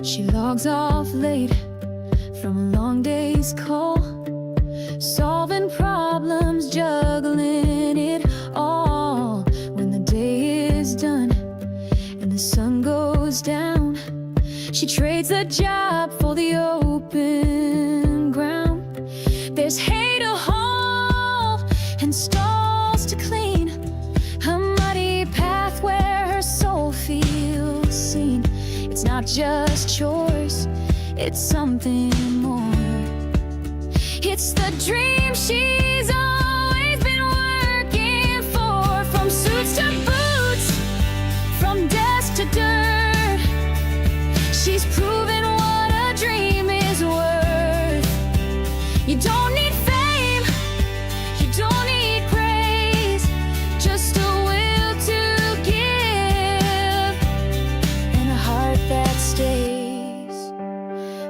She logs off late from a long day's call, solving problems, juggling it all. When the day is done and the sun goes down, she trades the job for the open ground. There's hay to haul and stalls to clean, a muddy path where her soul feels seen. It's not just chores, it's something more. It's the dream she's always been working for. From suits to boots, from desk to dirt, she's proven what a dream is worth. You don't need fame, you don't need praise, just a will to give and a heart that stays.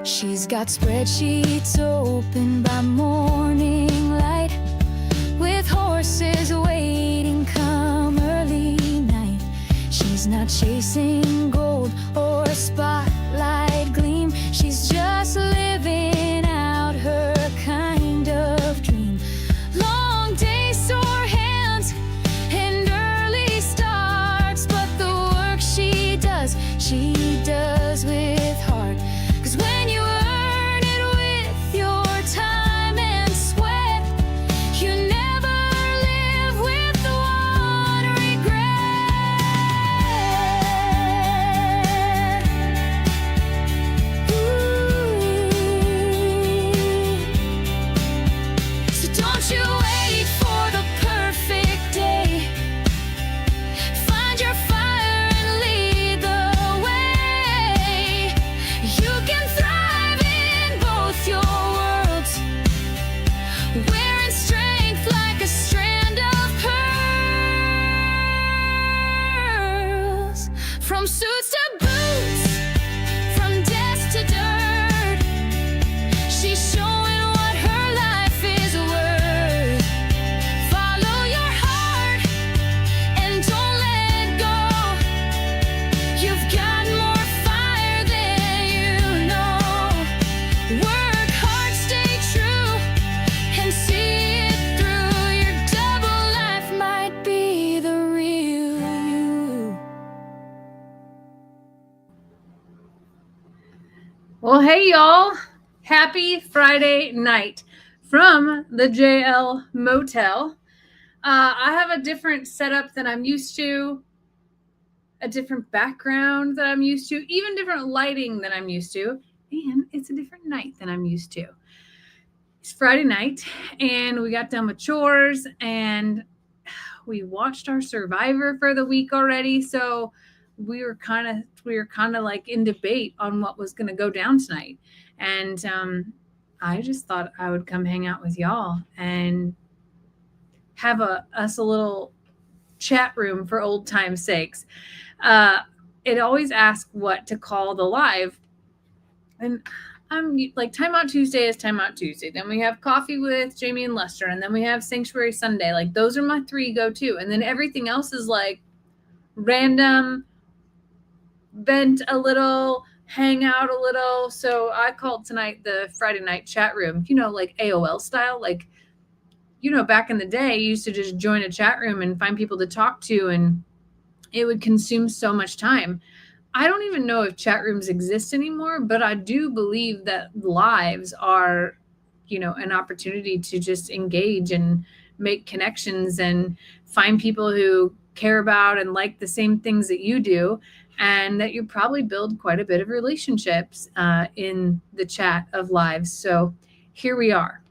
She's got spreadsheets open by morning light, with horses waiting come early night. She's not chasing gold or a spotlight gleam, she's just living out her kind of dream. Long days, sore hands, and early starts, but the work she does with heart. 'Cause when you earn it with your time and sweat, you never live with one regret. So don't you wait for the perfect day. Find your fire and lead the way. You can thrive in both your worlds, wearing strength like a strand of pearls. From suits to boots, from desk to dirt, she's showing what her life is worth. Follow your heart and don't let go. You've got more fire than you know. Work hard, stay true, and see it through. Your double life might be the real you. Well, hey, y'all. Happy Friday night from the JL Motel. I have a different setup than I'm used to, a different background that I'm used to, even different lighting than I'm used to, and it's a different night than I'm used to. It's Friday night, and we got done with chores, and we watched our Survivor for the week already, so we were kind of like in debate on what was going to go down tonight. And I just thought I would come hang out with y'all and have us a little chat room for old time's sakes. It always asks what to call the live, and I'm like, Timeout Tuesday is Timeout Tuesday. Then we have Coffee with Jamie and Lester, and then we have Sanctuary Sunday. Like, those are my three go-to, and then everything else is like random, vent a little, hang out a little. So I called tonight the Friday night chat room, like AOL style. Like, back in the day, you used to just join a chat room and find people to talk to, and it would consume so much time. I don't even know if chat rooms exist anymore, but I do believe that lives are, an opportunity to just engage and make connections and find people who care about and like the same things that you do, and that you probably build quite a bit of relationships in the chat of lives. So here we are.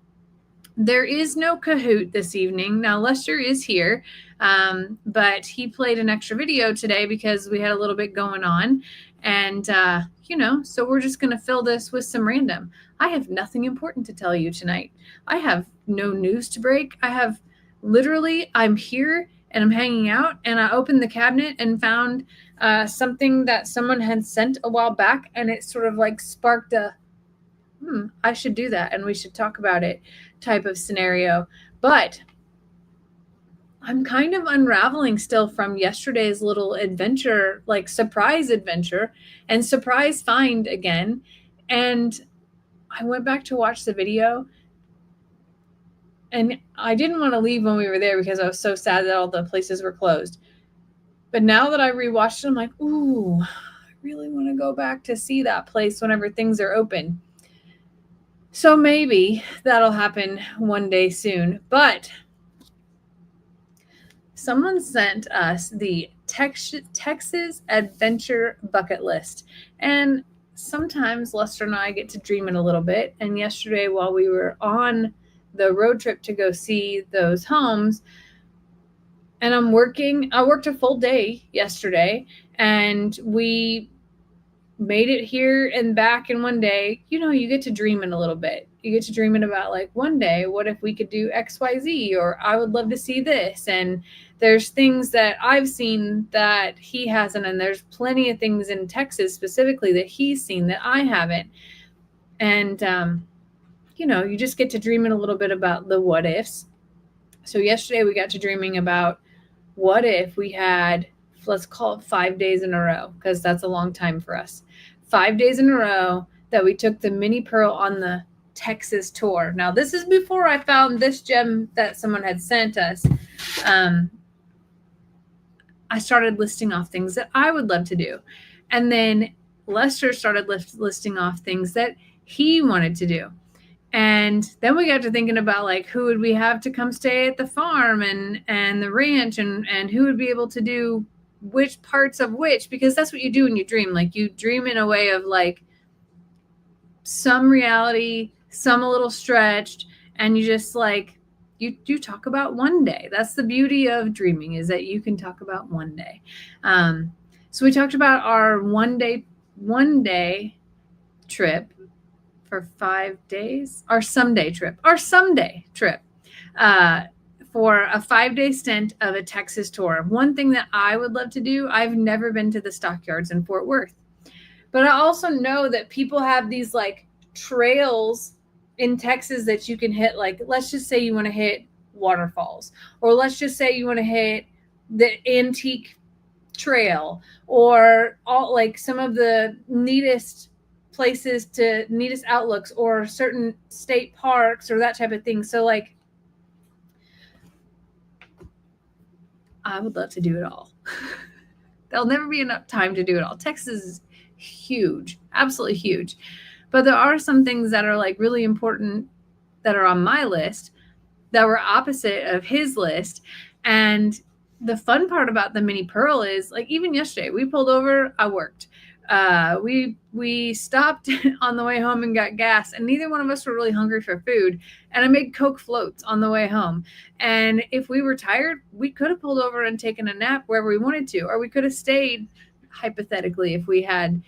There is no Kahoot this evening. Now, Lester is here, but he played an extra video today because we had a little bit going on. And, so we're just going to fill this with some random. I have nothing important to tell you tonight. I have no news to break. I'm here and I'm hanging out, and I opened the cabinet and found something that someone had sent a while back, and it sort of like sparked a, I should do that and we should talk about it type of scenario. But I'm kind of unraveling still from yesterday's little adventure, like surprise adventure and surprise find again. And I went back to watch the video, and I didn't want to leave when we were there because I was so sad that all the places were closed. But now that I rewatched it, I'm like, ooh, I really want to go back to see that place whenever things are open. So maybe that'll happen one day soon. But someone sent us the Texas Adventure Bucket List. And sometimes Lester and I get to dream it a little bit. And yesterday, while we were on the road trip to go see those homes, and I worked a full day yesterday, and we made it here and back in one day. You get to dreaming a little bit. You get to dreaming about, like, one day, what if we could do XYZ, or I would love to see this. And there's things that I've seen that he hasn't, and there's plenty of things in Texas specifically that he's seen that I haven't. And you just get to dreaming a little bit about the what ifs. So yesterday we got to dreaming about, what if we had, let's call it 5 days in a row, because that's a long time for us. 5 days in a row that we took the Mini Pearl on the Texas tour. Now, this is before I found this gem that someone had sent us. I started listing off things that I would love to do. And then Lester started listing off things that he wanted to do. And then we got to thinking about, like, who would we have to come stay at the farm and the ranch, and who would be able to do which parts of which, because that's what you do when you dream. Like, you dream in a way of, like, some reality, some a little stretched, and you just, like, you talk about one day. That's the beauty of dreaming, is that you can talk about one day. So we talked about our one day trip for 5 days, our someday trip for a 5-day stint of a Texas tour. One thing that I would love to do, I've never been to the stockyards in Fort Worth, but I also know that people have these, like, trails in Texas that you can hit. Like, let's just say you want to hit waterfalls, or let's just say you want to hit the antique trail, or all, like, some of the neatest places to neatest outlooks, or certain state parks, or that type of thing. So, like, I would love to do it all. There'll never be enough time to do it all. Texas is huge, absolutely huge. But there are some things that are, like, really important that are on my list that were opposite of his list. And the fun part about the Mini Pearl is, like, even yesterday we pulled over, I worked. We stopped on the way home and got gas, and neither one of us were really hungry for food. And I made Coke floats on the way home. And if we were tired, we could have pulled over and taken a nap wherever we wanted to, or we could have stayed, hypothetically, if we had,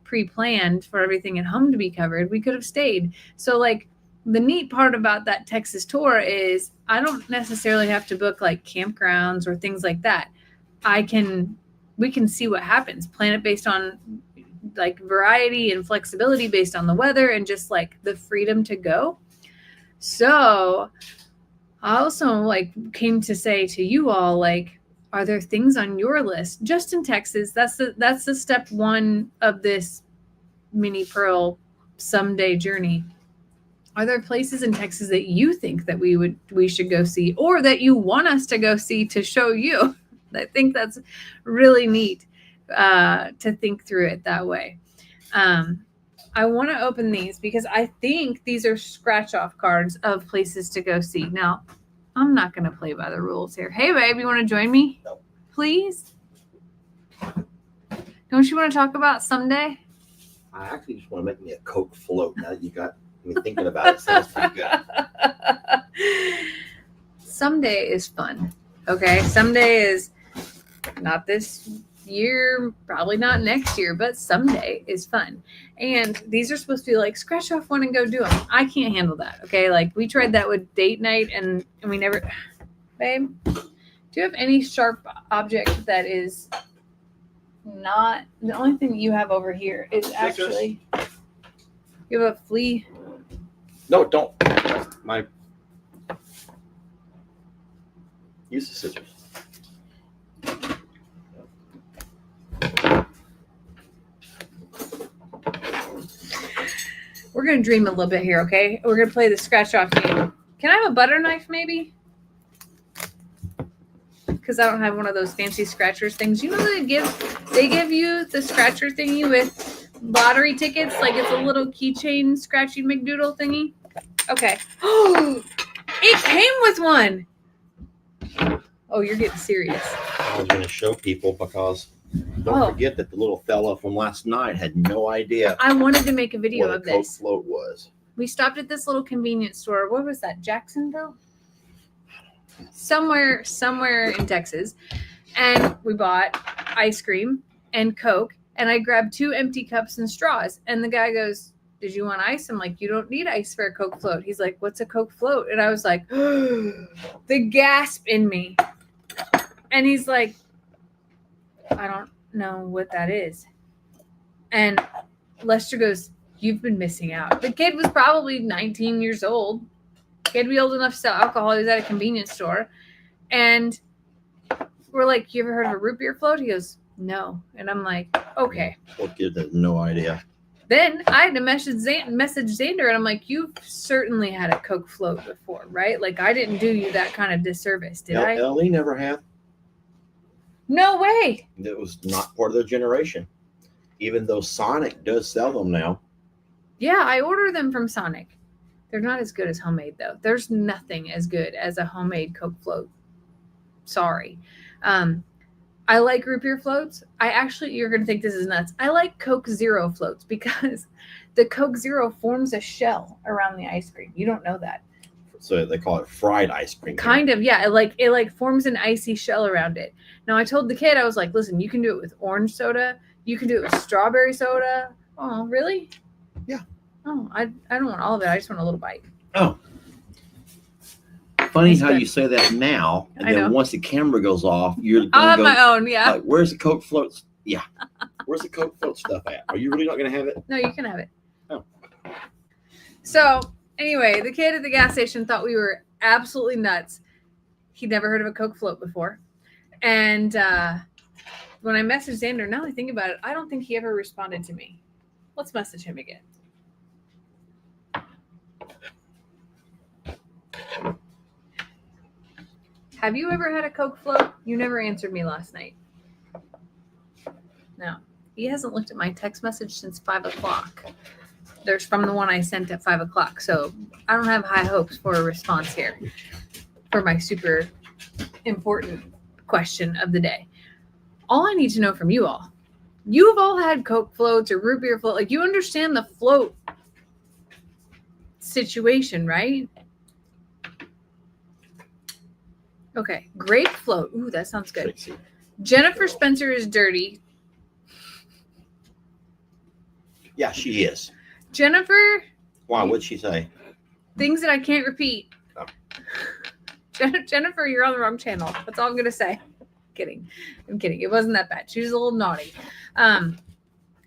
pre-planned for everything at home to be covered, we could have stayed. So, like, the neat part about that Texas tour is I don't necessarily have to book, like, campgrounds or things like that. We can see what happens, plan it based on, like, variety and flexibility based on the weather, and just, like, the freedom to go. So I also, like, came to say to you all, like, are there things on your list just in Texas? That's the step one of this Mini Pearl someday journey. Are there places in Texas that you think that we should go see, or that you want us to go see to show you? I think that's really neat to think through it that way. I want to open these because I think these are scratch-off cards of places to go see. Now, I'm not going to play by the rules here. Hey, babe, you want to join me? No. Please? Don't you want to talk about someday? I actually just want to make me a Coke float now that you got I mean, thinking about it sounds pretty good. Someday is fun. Okay, someday is not this year, probably not next year, but someday is fun. And these are supposed to be like scratch off one and go do them. I can't handle that. Okay, like we tried that with date night and we never. Babe, do you have any sharp object that is not the only thing that you have over here is actually you have a flea? No, don't. My use the scissors. We're gonna dream a little bit here, okay? We're gonna play the scratch off game. Can I have a butter knife, maybe? Because I don't have one of those fancy scratchers things. You know that they give you the scratcher thingy with lottery tickets, like it's a little keychain scratchy McDoodle thingy. Okay. Oh, it came with one. Oh, you're getting serious. I was going to show people because don't forget that the little fella from last night had no idea. I wanted to make a video what of a Coke this. Float was. We stopped at this little convenience store. What was that? Jacksonville? Somewhere in Texas. And we bought ice cream and Coke. And I grabbed 2 empty cups and straws. And the guy goes, "Did you want ice?" I'm like, "You don't need ice for a Coke float." He's like, "What's a Coke float?" And I was like, the gasp in me. And he's like, "I don't know what that is." And Lester goes, "You've been missing out." The kid was probably 19 years old. He had to be old enough to sell alcohol. He was at a convenience store. And we're like, "You ever heard of a root beer float?" He goes, "No." And I'm like, okay. Poor kid has no idea. Then I had to message Xander, and I'm like, "You've certainly had a Coke float before, right? Like, I didn't do you that kind of disservice, did I?" Ellie never had. No way. It was not part of their generation. Even though Sonic does sell them now. Yeah, I order them from Sonic. They're not as good as homemade, though. There's nothing as good as a homemade Coke float. Sorry. I like root beer floats. You're going to think this is nuts. I like Coke Zero floats because the Coke Zero forms a shell around the ice cream. You don't know that. So they call it fried ice cream. Kind of, yeah. It forms an icy shell around it. Now, I told the kid, I was like, "Listen, you can do it with orange soda. You can do it with strawberry soda." "Oh, really?" Yeah. "Oh, I don't want all of it. I just want a little bite." Oh. Funny It's how good. you say that now, and I then know. once the camera goes off, you're I'll have going to my own, yeah. like, "Where's the Coke floats?" Yeah. Where's the Coke float stuff at? Are you really not going to have it? No, you can have it. Oh. So, anyway, the kid at the gas station thought we were absolutely nuts. He'd never heard of a Coke float before. And when I messaged Xander, now I think about it, I don't think he ever responded to me. Let's message him again. Have you ever had a Coke float? You never answered me last night. No. He hasn't looked at my text message since 5 o'clock. There's from the one I sent at 5 o'clock. So I don't have high hopes for a response here for my super important question of the day. All I need to know from you all, you've all had Coke floats or root beer float. Like, you understand the float situation, right? Okay. Grape float. Ooh, that sounds good. Trixie. Jennifer Spencer is dirty. Yeah, she is. Jennifer, Why? What'd she say? things that I can't repeat. Oh. Jennifer, you're on the wrong channel. That's all I'm going to say. I'm kidding. It wasn't that bad. She was a little naughty.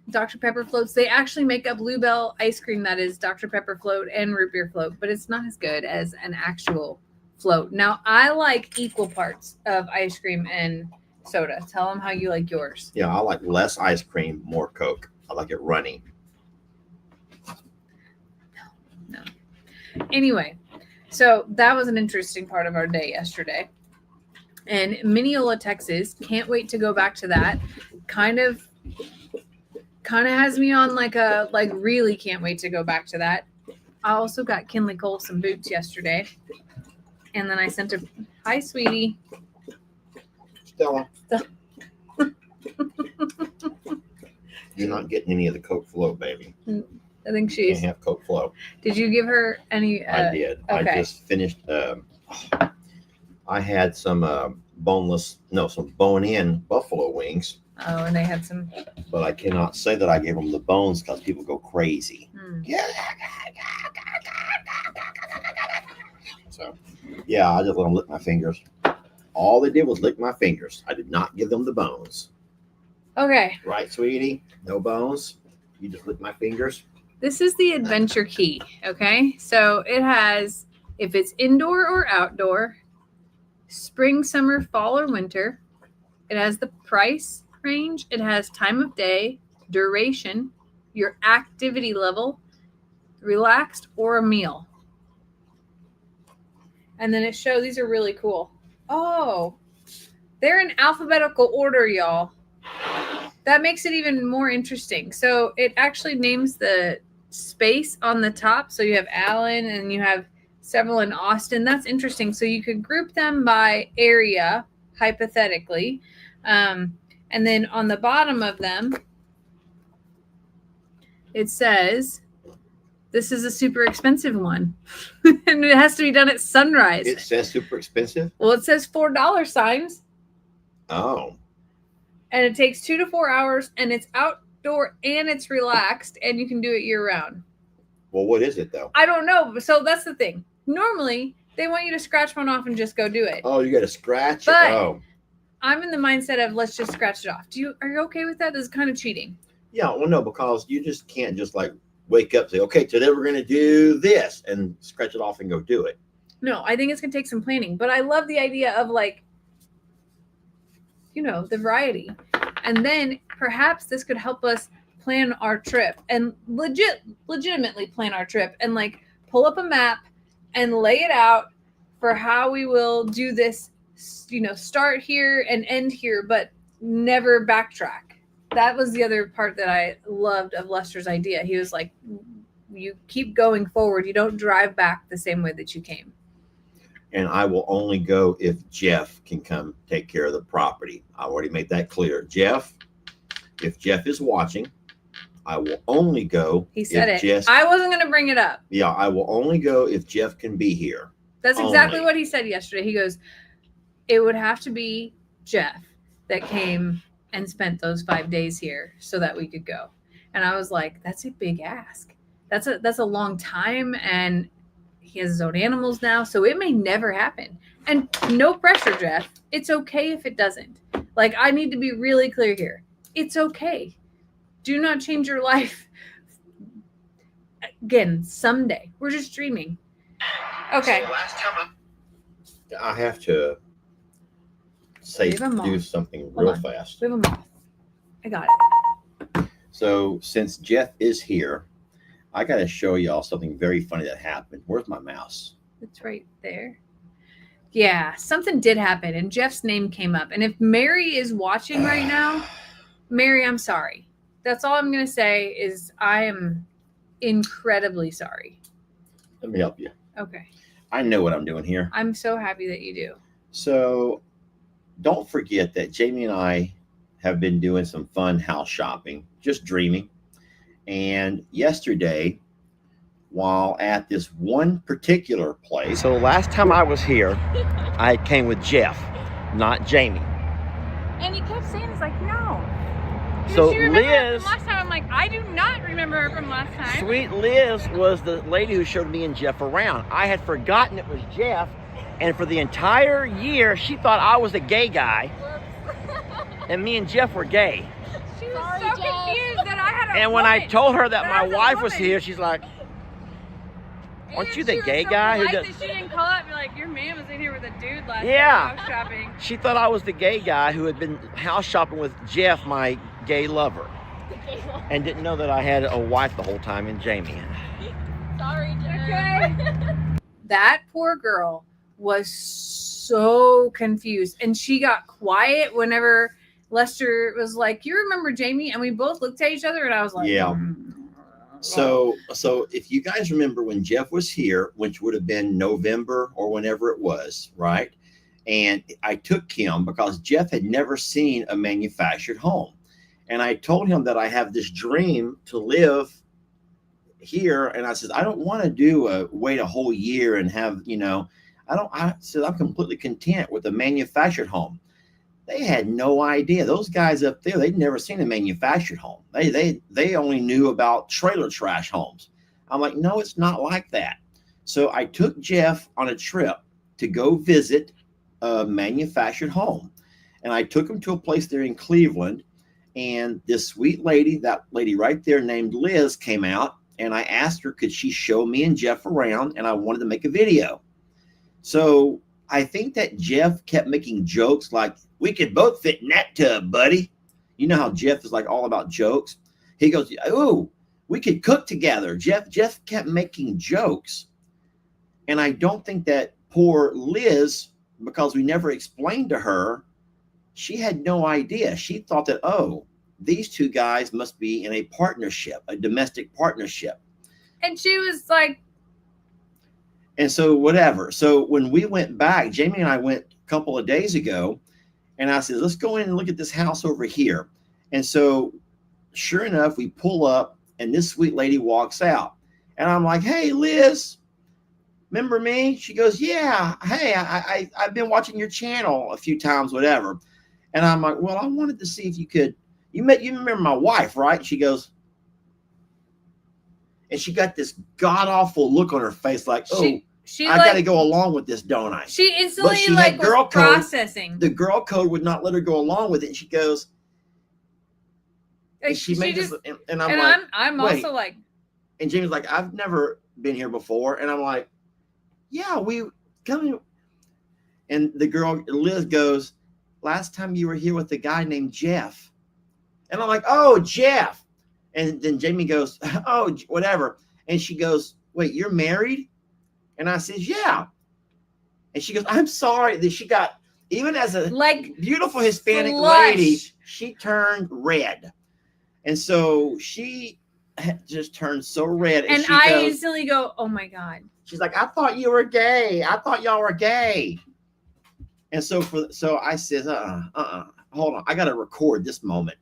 Dr. Pepper floats. They actually make a Bluebell ice cream that is Dr. Pepper float and root beer float, but it's not as good as an actual float. Now, I like equal parts of ice cream and soda. Tell them how you like yours. Yeah, I like less ice cream, more Coke. I like it runny. No. Anyway, so that was an interesting part of our day yesterday. And Mineola, Texas, can't wait to go back to that. Kind of has me on really can't wait to go back to that. I also got Kinley Cole some boots yesterday. And then I sent her, "Hi, sweetie." Stella. You're not getting any of the Coke float, baby. I think Can't she's. have Coke Flow. Did you give her any? I did. Okay. I just finished. I had some some bone-in buffalo wings. Oh, and they had some. But I cannot say that I gave them the bones because people go crazy. Yeah. So, yeah, I just let them lick my fingers. All they did was lick my fingers. I did not give them the bones. Okay. Right, sweetie? No bones. You just lick my fingers. This is the adventure key. Okay. So it has, if it's indoor or outdoor, spring, summer, fall, or winter. It has the price range. It has time of day, duration, your activity level, relaxed, or a meal. And then it shows, these are really cool. Oh, they're in alphabetical order, y'all. That makes it even more interesting. So it actually names the space on the top. So you have Allen and you have several in Austin. That's interesting. So you could group them by area, hypothetically. And then on the bottom of them, it says, this is a super expensive one. And it has to be done at sunrise. It says super expensive? Well, it says $4 signs. Oh. And it takes 2 to 4 hours, and it's outdoor and it's relaxed, and you can do it year round. Well, what is it, though? I don't know. So that's the thing. Normally, they want you to scratch one off and just go do it. Oh, you got to scratch But it? Oh. I'm in the mindset of let's just scratch it off. Are you okay with that? This is kind of cheating. Yeah, well, no, because you just can't just like wake up and say, okay, today we're going to do this and scratch it off and go do it. No, I think it's going to take some planning. But I love the idea of like, the variety. And then perhaps this could help us plan our trip and legitimately plan our trip and like pull up a map and lay it out for how we will do this, start here and end here, but never backtrack. That was the other part that I loved of Lester's idea. He was like, you keep going forward. You don't drive back the same way that you came. And I will only go if Jeff can come take care of the property. I already made that clear. Jeff, if Jeff is watching, I will only go. He said it. I wasn't going to bring it up. Yeah, I will only go if Jeff can be here. That's exactly what he said yesterday. He goes, it would have to be Jeff that came and spent those 5 days here so that we could go. And I was like, that's a big ask. That's a long time. And he has his own animals now, so it may never happen. And no pressure, Jeff. It's okay if it doesn't. Like, I need to be really clear here. It's okay. Do not change your life. Again, someday. We're just dreaming. Okay. I have to do something real fast. We have a moth. I got it. So since Jeff is here, I got to show y'all something very funny that happened. Where's my mouse? It's right there. Yeah, something did happen, and Jeff's name came up. And if Mary is watching right now, Mary, I'm sorry. That's all I'm going to say is I am incredibly sorry. Let me help you. Okay. I know what I'm doing here. I'm so happy that you do. So don't forget that Jamie and I have been doing some fun house shopping, just dreaming. And yesterday, while at this one particular place. So last time I was here, I came with Jeff, not Jamie. And he kept saying, it's like, no. So you remember her Liz, from last time? I'm like, I do not remember her from last time. Sweet Liz was the lady who showed me and Jeff around. I had forgotten it was Jeff. And for the entire year, she thought I was a gay guy. And me and Jeff were gay. She was so confused that I had a And when I told her that my wife was woman. here, she's like, aren't you the She was gay so guy who polite does? that she didn't call up and be like, your man was in here with a dude last Yeah. time house shopping. She thought I was the gay guy who had been house shopping with Jeff, my gay lover. And didn't know that I had a wife the whole time in Jamie. Sorry, Jen. Okay. That poor girl was so confused. And she got quiet whenever Lester was like, you remember Jamie? And we both looked at each other and I was like, Yeah. So if you guys remember when Jeff was here, which would have been November or whenever it was, right? And I took him because Jeff had never seen a manufactured home. And I told him that I have this dream to live here, and I said, I don't want to wait a whole year and have, I said, I'm completely content with a manufactured home. They had no idea. Those guys up there, they'd never seen a manufactured home. They only knew about trailer trash homes. I'm like, no, it's not like that. So I took Jeff on a trip to go visit a manufactured home. And I took him to a place there in Cleveland. And this sweet lady, that lady right there named Liz, came out. And I asked her, could she show me and Jeff around? And I wanted to make a video. So I think that Jeff kept making jokes like, we could both fit in that tub, buddy. You know how Jeff is like all about jokes. He goes, ooh, we could cook together. Jeff kept making jokes. And I don't think that poor Liz, because we never explained to her, she had no idea. She thought that, oh, these two guys must be in a partnership, a domestic partnership. And she was like, and so whatever. So when we went back, Jamie and I went a couple of days ago, and I said, let's go in and look at this house over here. And so sure enough, we pull up and this sweet lady walks out. And I'm like, hey, Liz, remember me? She goes, yeah. Hey, I've been watching your channel a few times, whatever. And I'm like, well, I wanted to see if you could, you remember my wife, right? She goes, and she got this god-awful look on her face like, oh, she I got to go along with this, don't I? She instantly she like girl was processing. The girl code would not let her go along with it. And she goes, and she made this, and I'm like, I'm wait. also like, and Jamie's like, I've never been here before. And I'm like, yeah, we come. And the girl, Liz, goes, last time you were here with a guy named Jeff. And I'm like, oh, Jeff. And then Jamie goes, oh, whatever. And she goes, wait, you're married? And I says, yeah. And she goes, I'm sorry that she got, even as a like beautiful Hispanic lady, she turned red. And so she just turned so red. And I instantly go, oh my God. She's like, I thought you were gay. I thought y'all were gay. And so I says, hold on. I got to record this moment.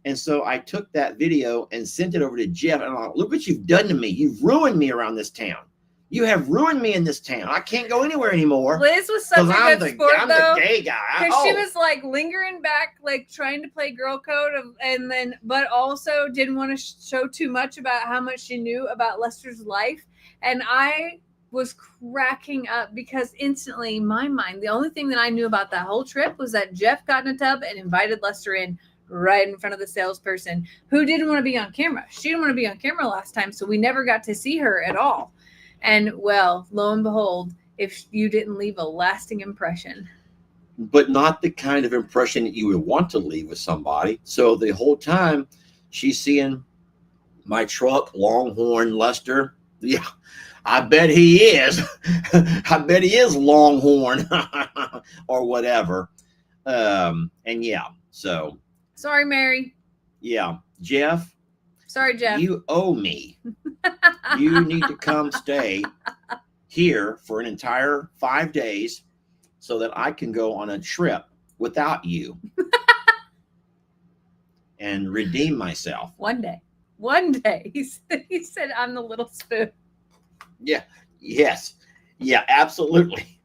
And so I took that video and sent it over to Jeff. And I'm like, look what you've done to me. You've ruined me around this town. You have ruined me in this town. I can't go anywhere anymore. Liz was such a good sport, though. I'm the gay guy. Because she was like lingering back, like trying to play girl code, but also didn't want to show too much about how much she knew about Lester's life. And I was cracking up because instantly in my mind, the only thing that I knew about that whole trip was that Jeff got in a tub and invited Lester in right in front of the salesperson who didn't want to be on camera. She didn't want to be on camera last time, so we never got to see her at all. And well, lo and behold, if you didn't leave a lasting impression. But not the kind of impression that you would want to leave with somebody. So the whole time she's seeing my truck, Longhorn Lester. Yeah, I bet he is. I bet he is Longhorn or whatever. And yeah, so. Sorry, Mary. Yeah, Jeff. Sorry, Jeff. You owe me. You need to come stay here for an entire 5 days so that I can go on a trip without you and redeem myself. One day. He said, I'm the little spoon. Yeah. Yes. Yeah, absolutely.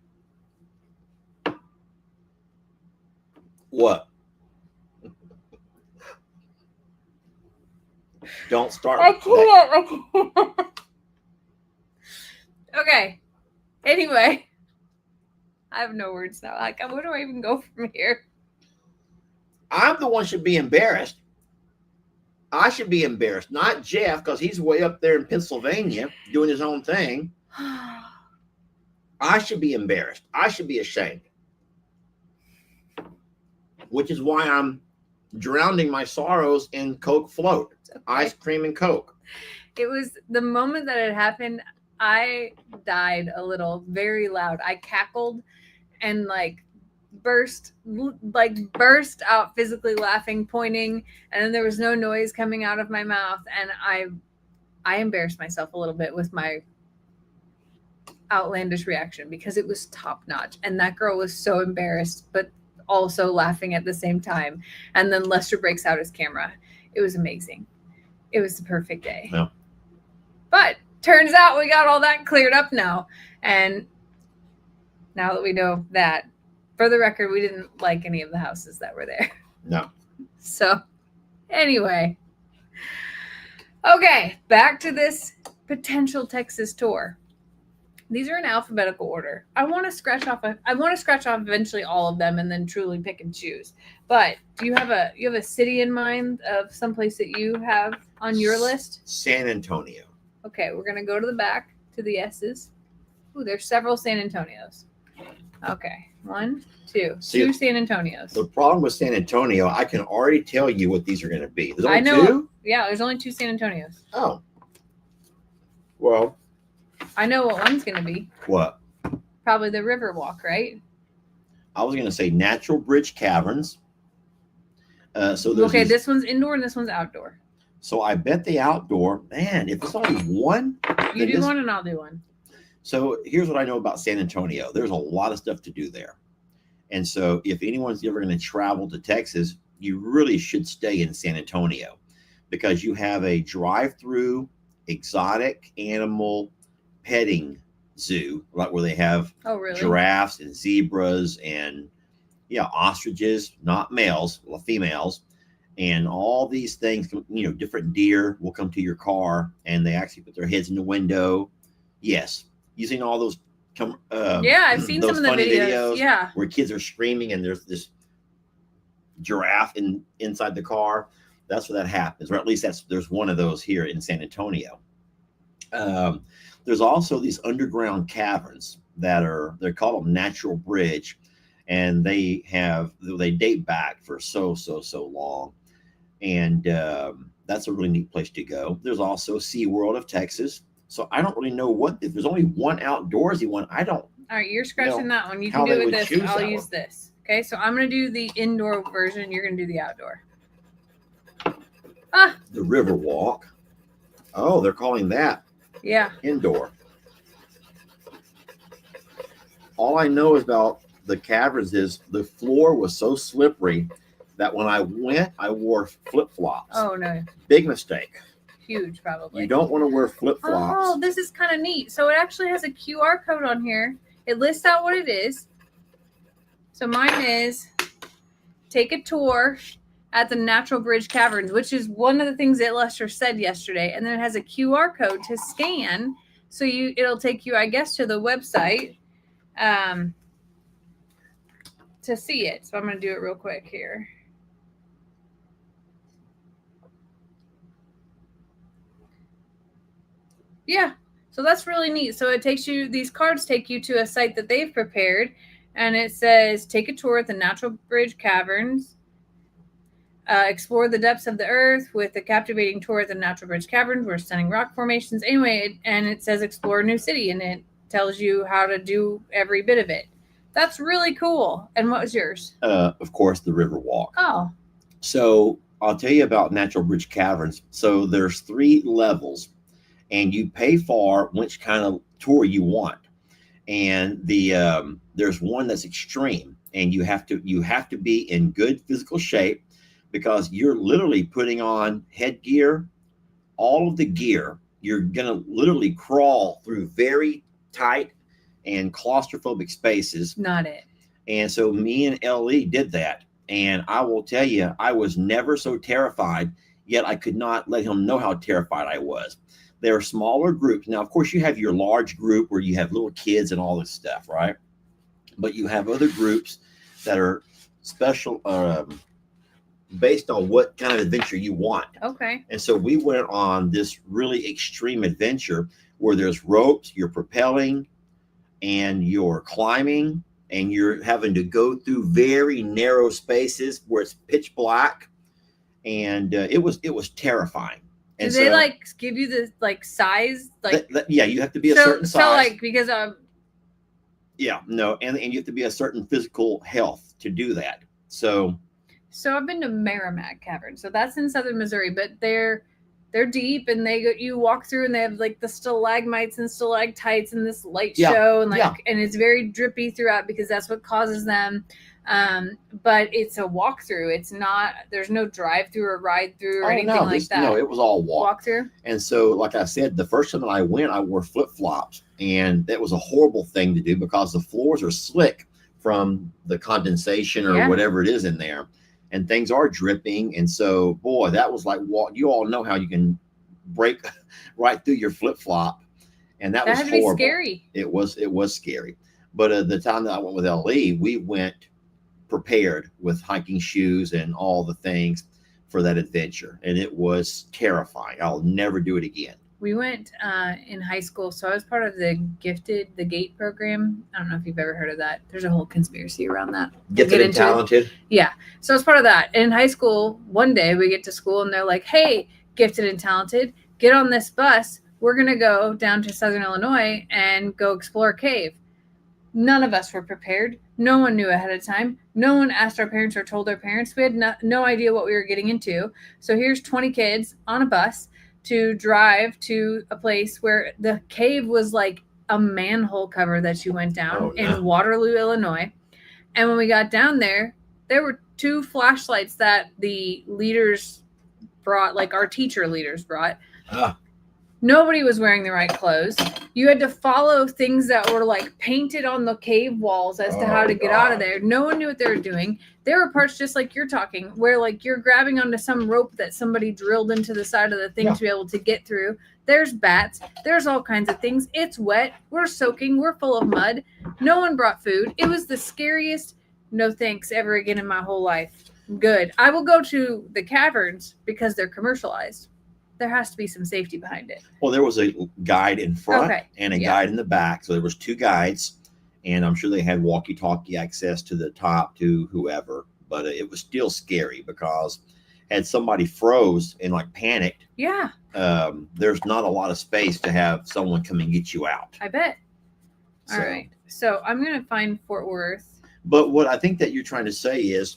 What? Don't start. I can't. Okay. Anyway, I have no words now. Like, where do I even go from here? I'm the one should be embarrassed. I should be embarrassed, not Jeff, because he's way up there in Pennsylvania doing his own thing. I should be embarrassed. I should be ashamed. Which is why I'm drowning my sorrows in Coke float. Okay. Ice cream and Coke. It was the moment that it happened. I died a little, very loud. I cackled and burst out physically laughing, pointing, and then there was no noise coming out of my mouth. And I embarrassed myself a little bit with my outlandish reaction because it was top notch. And that girl was so embarrassed, but also laughing at the same time. And then Lester breaks out his camera. It was amazing. It was the perfect day. Yeah. But turns out we got all that cleared up now. And now that we know that, for the record, we didn't like any of the houses that were there. No. So, anyway. Okay, back to this potential Texas tour. These are in alphabetical order. I want to scratch off eventually all of them and then truly pick and choose. But do you have a city in mind of someplace that you have on your list? San Antonio. Okay, we're gonna go to the back to the S's. Ooh, there's several San Antonios. Okay, 1, 2, See, 2 San Antonios. The problem with San Antonio, I can already tell you what these are going to be. There's only I know. 2? Yeah, there's only 2 San Antonios. Oh. Well. I know what one's gonna be. What? Probably the Riverwalk, right? I was going to say Natural Bridge Caverns. So there's okay, this one's indoor and this one's outdoor. So I bet the outdoor, man, if it's only one. You do one and I'll do one. So here's what I know about San Antonio. There's a lot of stuff to do there. And so if anyone's ever going to travel to Texas, you really should stay in San Antonio because you have a drive-through exotic animal petting zoo, like where they have giraffes and zebras and ostriches, not males, well, females, and all these things. Different deer will come to your car and they actually put their heads in the window. Yes, using all those. I've seen some of the videos. Yeah, where kids are screaming and there's this giraffe inside the car. That's where that happens, or at least there's one of those here in San Antonio. There's also these underground caverns they're called Natural Bridge, and they date back for so long, and that's a really neat place to go. There's also SeaWorld of Texas. So I don't really know if there's only one outdoorsy one. I don't. All right, you're scratching that one. You can do it with this. I'll use this. Okay, so I'm going to do the indoor version. You're going to do the outdoor. The Riverwalk. Oh, they're calling that indoor. All I know about the caverns is the floor was so slippery that when I went, I wore flip-flops. Oh, no. Big mistake. Huge, probably. You don't want to wear flip-flops. Oh, this is kind of neat. So it actually has a QR code on here. It lists out what it is. So mine is take a tour at the Natural Bridge Caverns, which is one of the things that Lester said yesterday. And then it has a QR code to scan. So it'll take you, I guess, to the website to see it. So I'm going to do it real quick here. Yeah, so that's really neat. So these cards take you to a site that they've prepared, and it says, take a tour at the Natural Bridge Caverns, explore the depths of the earth with a captivating tour at the Natural Bridge Caverns, where stunning rock formations. Anyway, and it says explore a new city, and it tells you how to do every bit of it. That's really cool. And what was yours? Of course, the Riverwalk. Oh. So I'll tell you about Natural Bridge Caverns. So there's 3 levels. And you pay for which kind of tour you want. And there's one that's extreme, and you have to be in good physical shape because you're literally putting on headgear, all of the gear. You're gonna literally crawl through very tight and claustrophobic spaces. Not it. And so me and Ellie did that, and I will tell you, I was never so terrified. Yet I could not let him know how terrified I was. There are smaller groups. Now, of course, you have your large group where you have little kids and all this stuff, right? But you have other groups that are special based on what kind of adventure you want. Okay. And so we went on this really extreme adventure where there's ropes, you're propelling, and you're climbing, and you're having to go through very narrow spaces where it's pitch black. And it was terrifying. And do they give you the size? Yeah, you have to be a certain size. So because yeah, no, and you have to be a certain physical health to do that. So I've been to Merrimack Cavern. So that's in southern Missouri, but they're they're deep, and you walk through, and they have like the stalagmites and stalactites and this light Yeah, show, and yeah. and it's very drippy throughout because that's what causes them. But it's a walkthrough. It's not. There's no drive-through or ride-through or anything like that. No, it was all Walkthrough. And so, like I said, the first time that I went, I wore flip-flops, and that was a horrible thing to do because the floors are slick from the condensation or whatever it is in there, and things are dripping. And so, boy, that was like, you all know how you can break right through your flip-flop, and that was had to horrible. be scary. It was scary. But the time that I went with LE, we went prepared with hiking shoes and all the things for that adventure, and it was terrifying. I'll never do it again. We went in high school, so I was part of the GATE program. I don't know if you've ever heard of that. There's a whole conspiracy around that. Gifted and Talented. Yeah, so I was part of that. In high school, one day we get to school, and they're like, "Hey, Gifted and Talented, get on this bus. We're gonna go down to Southern Illinois and go explore a cave." None of us were prepared. No one knew ahead of time. No one asked our parents or told our parents. We had no idea what we were getting into. So here's 20 kids on a bus to drive to a place where the cave was like a manhole cover that you went down in Waterloo, Illinois. And when we got down there were 2 flashlights that the leaders brought, like our teacher leaders brought. Nobody was wearing the right clothes. You had to follow things that were like painted on the cave walls as to how to get out of there. No one knew what they were doing. There were parts just like you're talking where like you're grabbing onto some rope that somebody drilled into the side of the thing to be able to get through. There's bats. There's all kinds of things. It's wet. We're soaking. We're full of mud. No one brought food. It was the scariest no thanks ever again in my whole life. Good. I will go to the caverns because they're commercialized. There has to be some safety behind it. Well, there was a guide in front and a guide in the back. So there was 2 guides, and I'm sure they had walkie-talkie access to the top to whoever, but it was still scary because had somebody froze and like panicked, there's not a lot of space to have someone come and get you out. I bet. All right. So I'm going to find Fort Worth. But what I think that you're trying to say is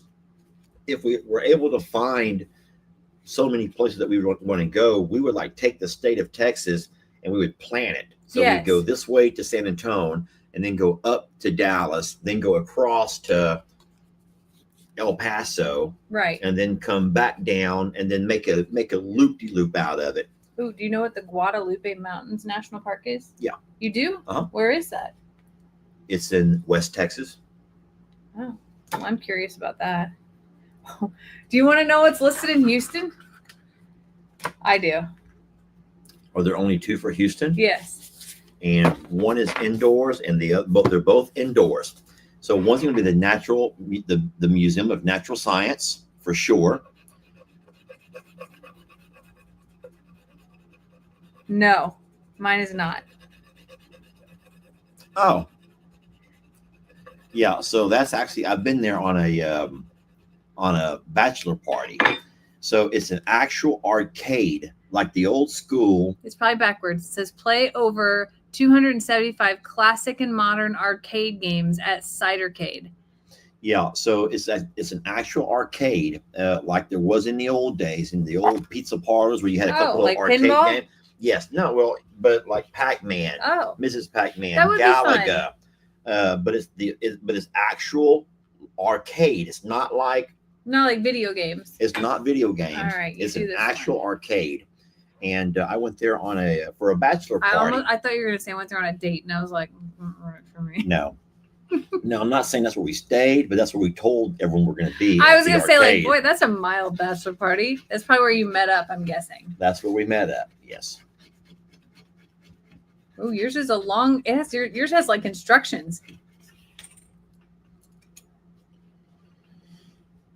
if we were able to find so many places that we would want to go, we would like take the state of Texas and we would plan it. So we'd go this way to San Antonio and then go up to Dallas, then go across to El Paso, right, and then come back down and then make a loop-de-loop out of it. Ooh, do you know what the Guadalupe Mountains National Park is? Yeah. You do? Uh-huh. Where is that? It's in West Texas. Oh, well, I'm curious about that. Do you want to know what's listed in Houston? I do. Are there only 2 for Houston? Yes. And one is indoors, and they're both indoors. So one's going to be the Museum of Natural Science for sure. No, mine is not. Oh. Yeah, so that's actually, I've been there on a bachelor party. So it's an actual arcade, like the old school. It's probably backwards. It says play over 275 classic and modern arcade games at Cidercade. Yeah, so it's an actual arcade, like there was in the old days, in the old pizza parlors where you had a couple like of arcade pinball? games. Yes, no, well, but like Pac-Man, Mrs. Pac-Man, Galaga. But it's actual arcade. It's not like video games. It's not video games. All right, it's an actual arcade. And I went there for a bachelor party. I thought you were going to say I went there on a date, and I was like, right for me. No, I'm not saying that's where we stayed, but that's where we told everyone we're going to be. I was going to say, like, boy, that's a mild bachelor party. That's probably where you met up, I'm guessing. That's where we met up. Yes. Oh, yours is yours has like instructions.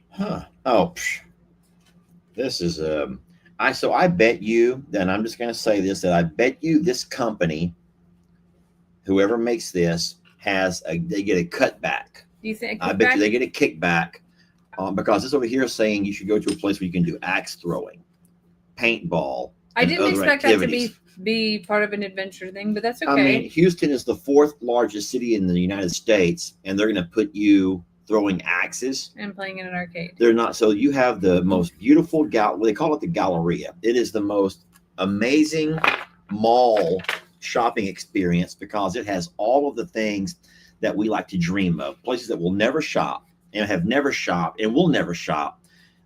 Huh. Oh, this is so I bet you, then I'm just going to say this, that I bet you this company, whoever makes this, they get a cutback. Do you think? I bet you they get a kickback because this over here is saying you should go to a place where you can do axe throwing, paintball. I didn't expect that to be part of an adventure thing, but that's okay. I mean, Houston is the 4th largest city in the United States, and they're going to put you throwing axes and playing in an arcade. They're not. So you have the most beautiful they call it the Galleria. It is the most amazing mall shopping experience because it has all of the things that we like to dream of, places that we'll never shop and have never shopped and will never shop.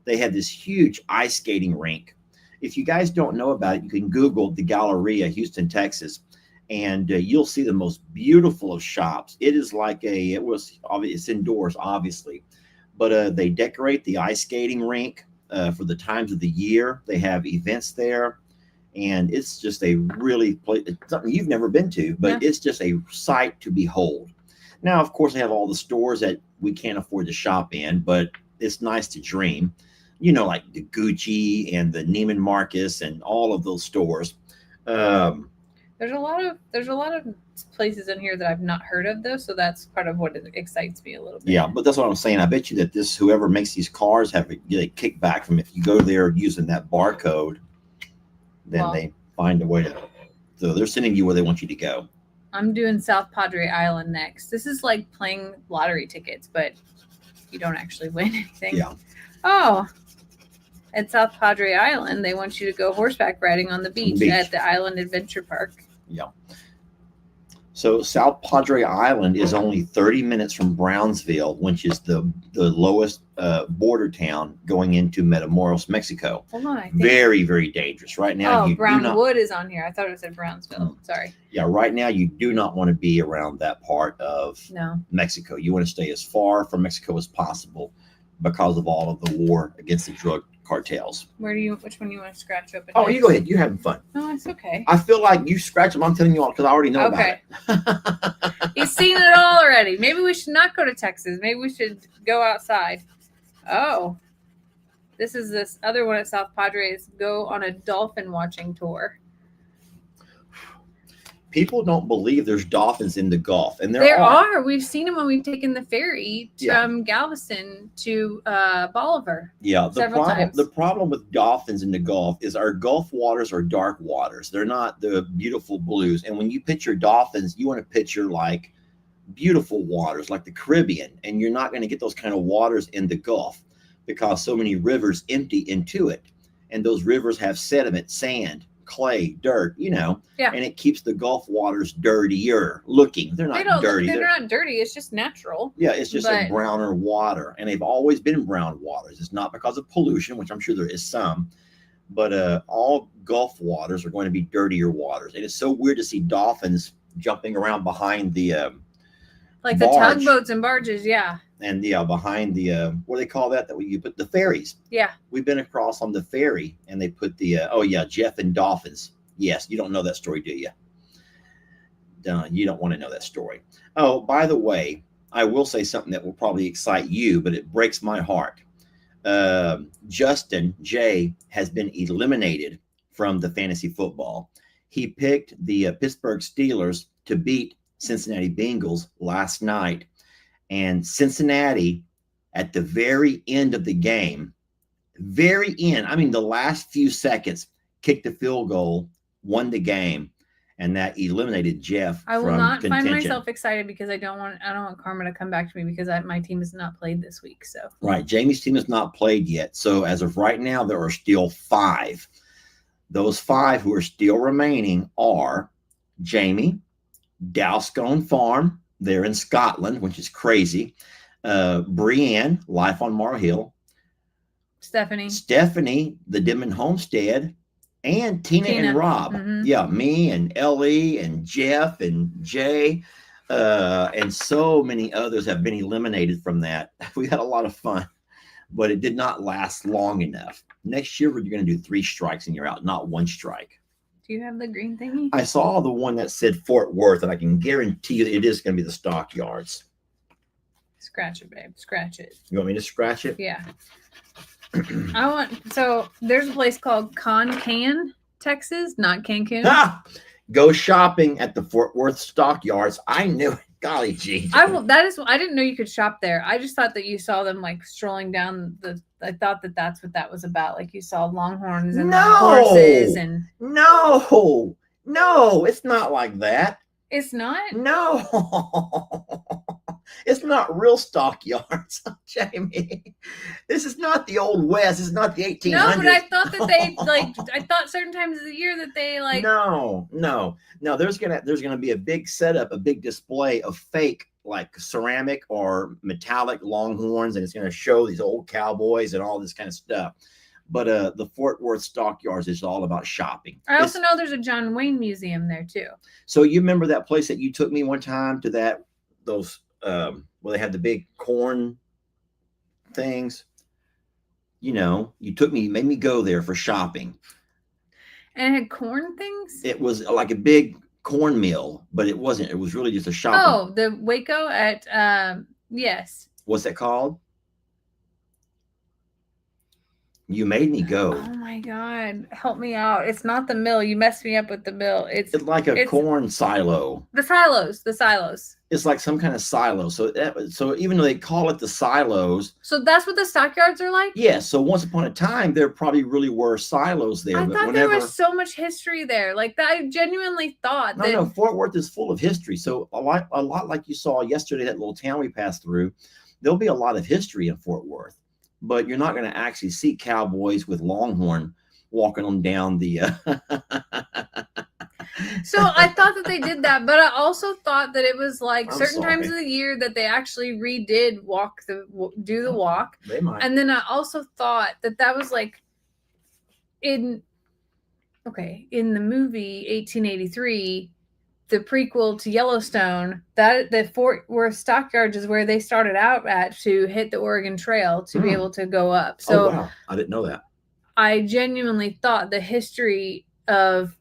They have this huge ice skating rink. If you guys don't know about it, you can Google the Galleria, Houston, Texas, and you'll see the most beautiful of shops. It is like it's indoors, obviously, but they decorate the ice skating rink for the times of the year. They have events there, and it's just a really it's something you've never been to, but it's just a sight to behold. Now, of course, they have all the stores that we can't afford to shop in, but it's nice to dream. You know, like the Gucci and the Neiman Marcus and all of those stores. There's a lot of places in here that I've not heard of, though, so that's part of what excites me a little bit. Yeah, but that's what I'm saying. I bet you that whoever makes these cars get a kickback from if you go there using that barcode, then they find a way to. So they're sending you where they want you to go. I'm doing South Padre Island next. This is like playing lottery tickets, but you don't actually win anything. Yeah. Oh. At South Padre Island, they want you to go horseback riding on the beach at the Island Adventure Park. Yeah. So South Padre Island is only 30 minutes from Brownsville, which is the lowest border town going into Matamoros, Mexico. Hold on, I think. Very, very dangerous. Right now, Brownwood is on here. I thought it said Brownsville. Sorry. Yeah, right now you do not want to be around that part of Mexico. You want to stay as far from Mexico as possible because of all of the war against the drug cartels. Which one you want to scratch open? Oh, you go ahead. You're having fun. No, it's okay. I feel like you scratch them. I'm telling you all because I already know about it. He's seen it all already. Maybe we should not go to Texas. Maybe we should go outside. Oh, this other one at South Padres. Go on a dolphin watching tour. People don't believe there's dolphins in the Gulf, and there are. We've seen them when we've taken the ferry from Galveston to Bolivar. Yeah, the problem with dolphins in the Gulf is our Gulf waters are dark waters. They're not the beautiful blues. And when you picture dolphins, you want to picture like beautiful waters, like the Caribbean, and you're not going to get those kind of waters in the Gulf because so many rivers empty into it, and those rivers have sediment, sand, clay, dirt, and it keeps the Gulf waters dirtier looking. They're not dirty. They're not dirty. It's just natural. Yeah, it's just a browner water, and they've always been brown waters. It's not because of pollution, which I'm sure there is some, but all Gulf waters are going to be dirtier waters. And it's so weird to see dolphins jumping around behind the like the tugboats and barges, and behind the what do they call that you put the ferries. We've been across on the ferry, and they put the Jeff and dolphins. Yes, you don't know that story, do you? You don't want to know that story. Oh, by the way, I will say something that will probably excite you, but it breaks my heart. Justin Jay has been eliminated from the fantasy football. He picked the Pittsburgh Steelers to beat Cincinnati Bengals last night, and Cincinnati at the very end of the game, the last few seconds, kicked a field goal, won the game, and that eliminated Jeff. I will not find myself excited because I don't want karma to come back to me because my team has not played this week. So right, Jamie's team has not played yet. So as of right now, there are still 5. Those 5 who are still remaining are Jamie, Dowscone Farm, they're in Scotland, which is crazy. Brienne, Life on Mar Hill. Stephanie, the Dimon Homestead, and Tina and Rob. Mm-hmm. Yeah, me and Ellie and Jeff and Jay, and so many others have been eliminated from that. We had a lot of fun, but it did not last long enough. Next year, we're going to do 3 strikes and you're out, not 1 strike. Do you have the green thingy? I saw the one that said Fort Worth, and I can guarantee you it is going to be the stockyards. Scratch it, babe. Scratch it. You want me to scratch it? Yeah. So there's a place called Concan, Texas, not Cancun. Go shopping at the Fort Worth stockyards. I knew it. Golly gee. I didn't know you could shop there. I just thought that you saw them like strolling down I thought that that's what that was about. Like you saw longhorns and horses and. No, it's not like that. It's not? No. It's not real stockyards, Jamie. This is not the old West. This is not the 1800s. No, but I thought that they I thought certain times of the year that they No. There's gonna be a big setup, a big display of fake like ceramic or metallic longhorns, and it's gonna show these old cowboys and all this kind of stuff. But the Fort Worth Stockyards is all about shopping. I also know there's a John Wayne museum there too. So you remember that place that you took me one time to those where they had the big corn things? You made me go there for shopping. And it had corn things? It was like a big corn mill, but it wasn't. It was really just a shopping. Oh, the Waco at yes. What's that called? You made me go. Oh my God. Help me out. It's not the mill. You messed me up with the mill. It's like a corn silo. The silos. It's like some kind of silo. So even though they call it the silos. So that's what the stockyards are like? Yeah. So once upon a time, there probably really were silos there. I thought there was so much history there. Like that, I genuinely thought that. No, Fort Worth is full of history. So a lot like you saw yesterday, that little town we passed through, there'll be a lot of history in Fort Worth. But you're not going to actually see cowboys with longhorn walking them down the. So I thought that they did that, but I also thought that it was like I'm certain sorry. times of the year that they actually redid do the walk. They might. And then I also thought that was like in the movie 1883, the prequel to Yellowstone, that the Fort Worth Stockyards is where they started out at to hit the Oregon Trail to be able to go up. So wow. I didn't know that. I genuinely thought the history of,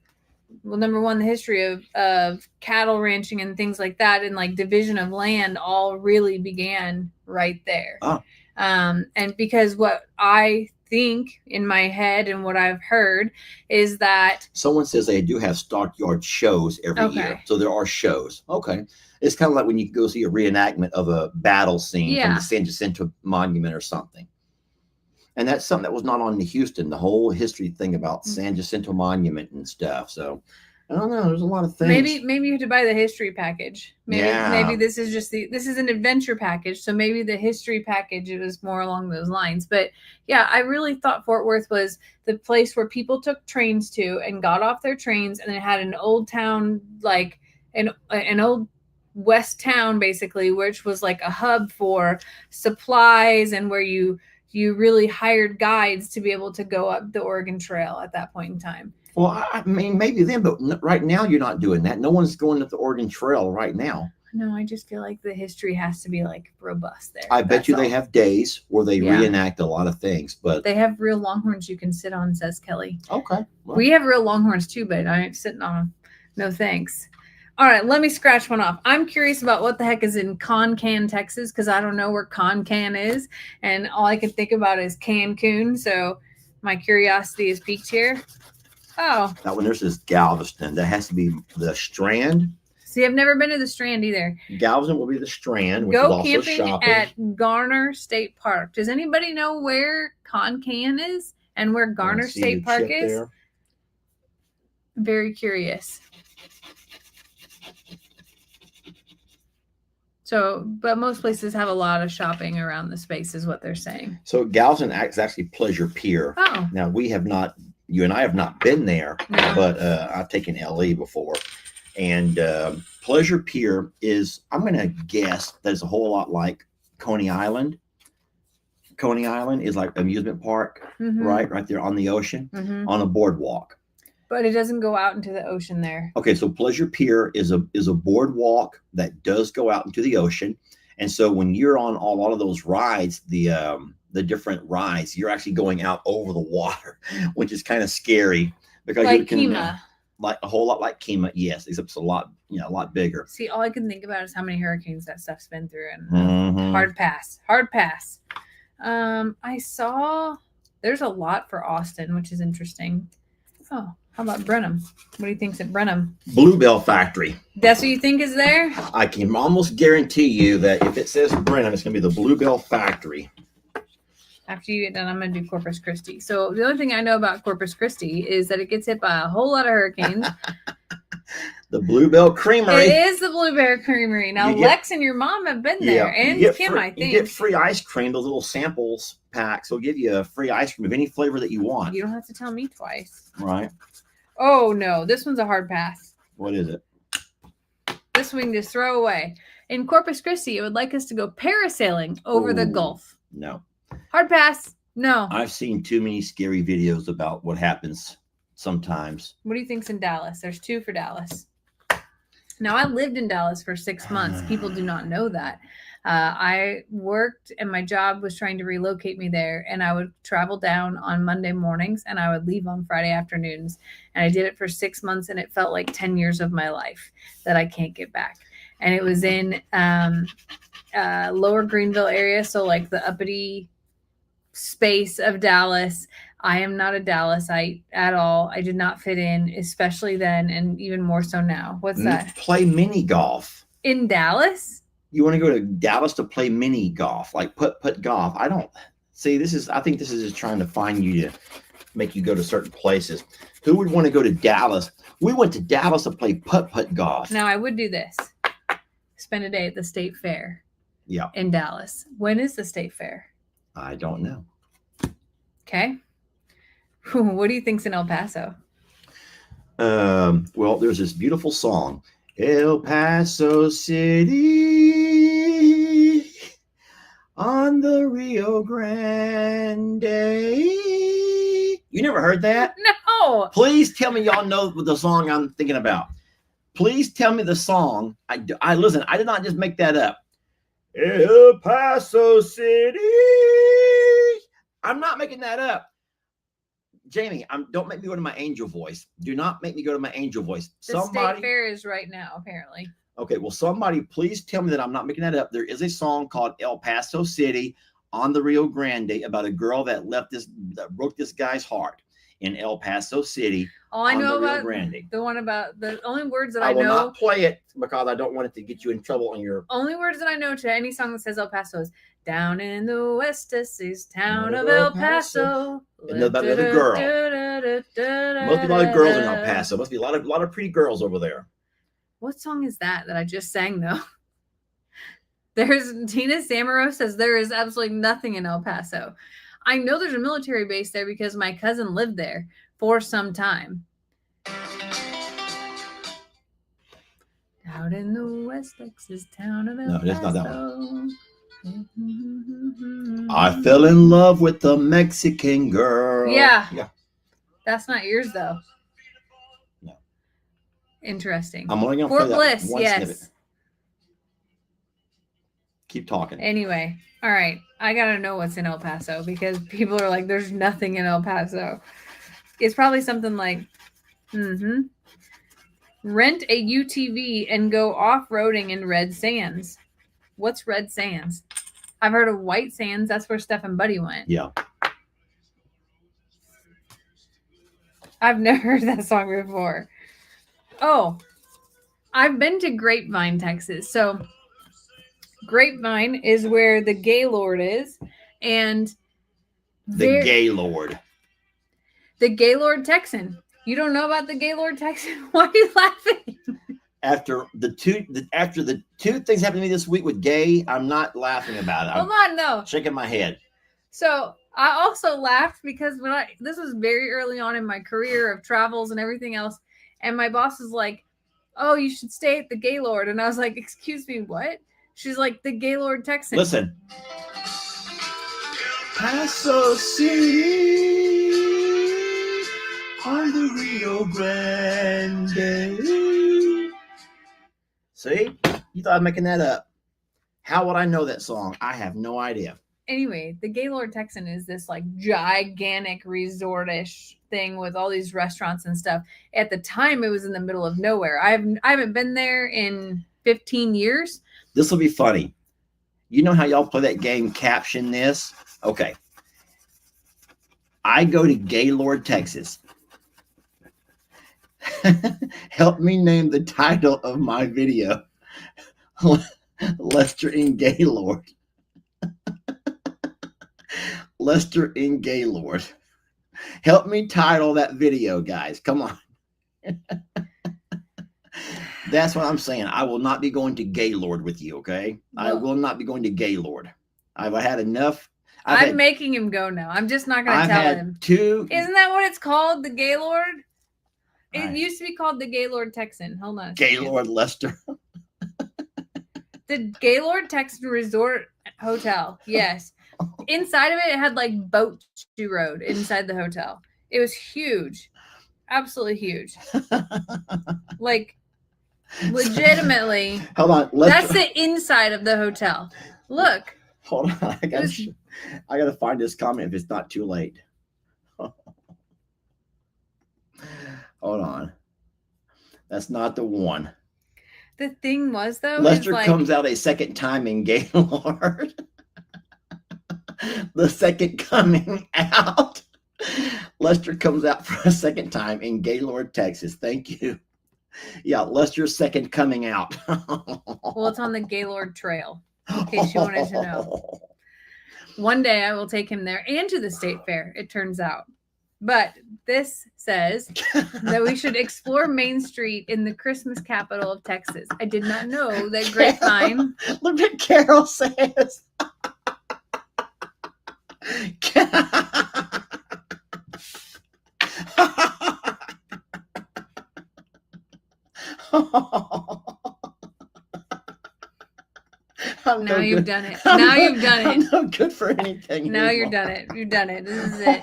well, number one, the history of cattle ranching and things like that and like division of land all really began right there. Oh. And because what I think in my head and what I've heard is that someone says they do have stockyard shows every year. So there are shows. Okay. It's kind of like when you go see a reenactment of a battle scene from the San Jacinto Monument or something. And that's something that was not on the Houston, the whole history thing about San Jacinto Monument and stuff. So I don't know. There's a lot of things. Maybe you have to buy the history package. Maybe this is an adventure package. So maybe the history package, it was more along those lines. But yeah, I really thought Fort Worth was the place where people took trains to and got off their trains, and it had an old town, like an old West town, basically, which was like a hub for supplies and where you really hired guides to be able to go up the Oregon Trail at that point in time. Well, I mean, maybe then, but right now you're not doing that. No one's going up the Oregon Trail right now. No, I just feel like the history has to be like robust there. I bet you they have days where they reenact a lot of things, but they have real longhorns you can sit on, says Kelly. Okay. Well, we have real longhorns too, but I ain't sitting on them. No thanks. All right, let me scratch one off. I'm curious about what the heck is in Concan, Texas, because I don't know where Concan is, and all I can think about is Cancun. So my curiosity is piqued here. Oh. That one, there's this Galveston. That has to be the Strand. See, I've never been to the Strand either. Galveston will be the Strand, which is Go also camping shopping. at Garner State Park. Does anybody know where Concan is and where Garner State Park is? There. Very curious. So, but most places have a lot of shopping around the space, is what they're saying. So Galveston is actually Pleasure Pier. Oh. Now we have not. You and I have not been there, but I've taken LA before. And Pleasure Pier is, I'm going to guess that it's a whole lot like Coney Island. Coney Island is like amusement park, right there on the ocean, on a boardwalk. But it doesn't go out into the ocean there. Okay, so Pleasure Pier is a boardwalk that does go out into the ocean. And so when you're on a lot of those rides, the different rides, you're actually going out over the water, which is kind of scary because like you can Kima. Like a whole lot like Kima, yes, except it's a lot bigger. See, all I can think about is how many hurricanes that stuff's been through, and hard pass. I saw there's a lot for Austin, which is interesting. Oh, how about Brenham? What do you think's at Brenham? Bluebell Factory. That's what you think is there? I can almost guarantee you that if it says Brenham, it's going to be the Bluebell Factory. After you get done, I'm going to do Corpus Christi. So the only thing I know about Corpus Christi is that it gets hit by a whole lot of hurricanes. The Bluebell Creamery. It is the Blueberry Creamery. Now, You get- Lex and your mom have been there, and Kim, I You think. get free ice cream. Those little samples packs will give you a free ice cream of any flavor that you want. You don't have to tell me twice. Right? Oh, no. This one's a hard pass. What is it? This one we can just throw away. In Corpus Christi, it would like us to go parasailing over the Ooh. Gulf. No. Hard pass. No. I've seen too many scary videos about what happens sometimes. What do you think's in Dallas? There's 2 for Dallas. Now, I lived in Dallas for 6 months. People do not know that. I worked and my job was trying to relocate me there. And I would travel down on Monday mornings and I would leave on Friday afternoons. And I did it for 6 months and it felt like 10 years of my life that I can't get back. And it was in Lower Greenville area. So like the uppity space of Dallas. I am not a Dallasite at all. I did not fit in, especially then, and even more so now. What's that? Play mini golf. In Dallas? You want to go to Dallas to play mini golf, like putt golf. I don't see I think this is just trying to find you to make you go to certain places. Who would want to go to Dallas? We went to Dallas to play putt golf. Now I would do this. Spend a day at the state fair. Yeah. In Dallas. When is the state fair? I don't know. Okay. What do you think's in El Paso? Well, there's this beautiful song, El Paso City on the Rio Grande. You never heard that? No. Please tell me y'all know the song I'm thinking about. Please tell me the song. I listen, I did not just make that up. El Paso City. I'm not making that up. Jamie, don't make me go to my angel voice. Do not make me go to my angel voice. The state fair is right now, apparently. Okay, well, somebody please tell me that I'm not making that up. There is a song called El Paso City on the Rio Grande about a girl that broke this guy's heart in El Paso City. All I know about the only words that I know. I will not play it because I don't want it to get you in trouble on your. Only words that I know to any song that says El Paso is down in the West Texas town of El Paso. And about another girl. Must be a lot of girls in El Paso. Must be a lot of pretty girls over there. What song is that I just sang though? There's Tina Samaro says there is absolutely nothing in El Paso. I know there's a military base there because my cousin lived there for some time. Out in the West Texas town of El Paso. No, that's not that one. I fell in love with a Mexican girl. Yeah. Yeah. That's not yours though. No. Interesting. I'm only going to Fort play Bliss, that one yes. snippet. Keep talking. Anyway, all right. I gotta know what's in El Paso because people are like, "There's nothing in El Paso." It's probably something like, rent a UTV and go off-roading in Red Sands. What's Red Sands? I've heard of White Sands. That's where Steph and Buddy went. Yeah. I've never heard that song before. Oh, I've been to Grapevine, Texas. So Grapevine is where the Gaylord is. And The Gaylord. The Gaylord Texan. You don't know about the Gaylord Texan? Why are you laughing? After the two things happened to me this week with gay, I'm not laughing about it. Hold on, no. Shaking my head. So I also laughed because this was very early on in my career of travels and everything else. And my boss was like, "Oh, you should stay at the Gaylord." And I was like, "Excuse me, what?" She's like, "The Gaylord Texan." Listen. Paso City on the Rio Grande. See? You thought I'm making that up. How would I know that song? I have no idea. Anyway, the Gaylord Texan is this like gigantic resort-ish thing with all these restaurants and stuff. At the time, it was in the middle of nowhere. I haven't been there in 15 years. This will be funny. You know how y'all play that game, Caption This? Okay. I go to Gaylord, Texas. Help me name the title of my video. Lester in Gaylord. Lester in Gaylord. Help me title that video, guys. Come on. That's what I'm saying. I will not be going to Gaylord with you, okay? I Well- will not be going to Gaylord. I've had enough. I'm making him go now. I'm just not going to I've tell had him. two. Isn't that what it's called? The Gaylord? It Right. used to be called the Gaylord Texan. Hold on a second. Gaylord Lester. The Gaylord Texan Resort Hotel. Yes. Inside of it, it had like boats you rode inside the hotel. It was huge. Absolutely huge. Like, legitimately. Hold on. Lester. That's the inside of the hotel. Look. Hold on. I gotta find this comment if it's not too late. Hold on. That's not the one. The thing was, though, Lester is like, comes out a second time in Gaylord. The second coming out. Lester comes out for a second time in Gaylord, Texas. Thank you. Yeah, Lester's second coming out. well, it's on the Gaylord Trail, in case you wanted to know. One day I will take him there and to the state fair, it turns out. But this says that we should explore Main Street in the Christmas capital of Texas. I did not know that Grapevine. Look what Carol says. Now you've done it. Now you've done it. I'm no good for anything. Now you're done it. You've done it. This is it.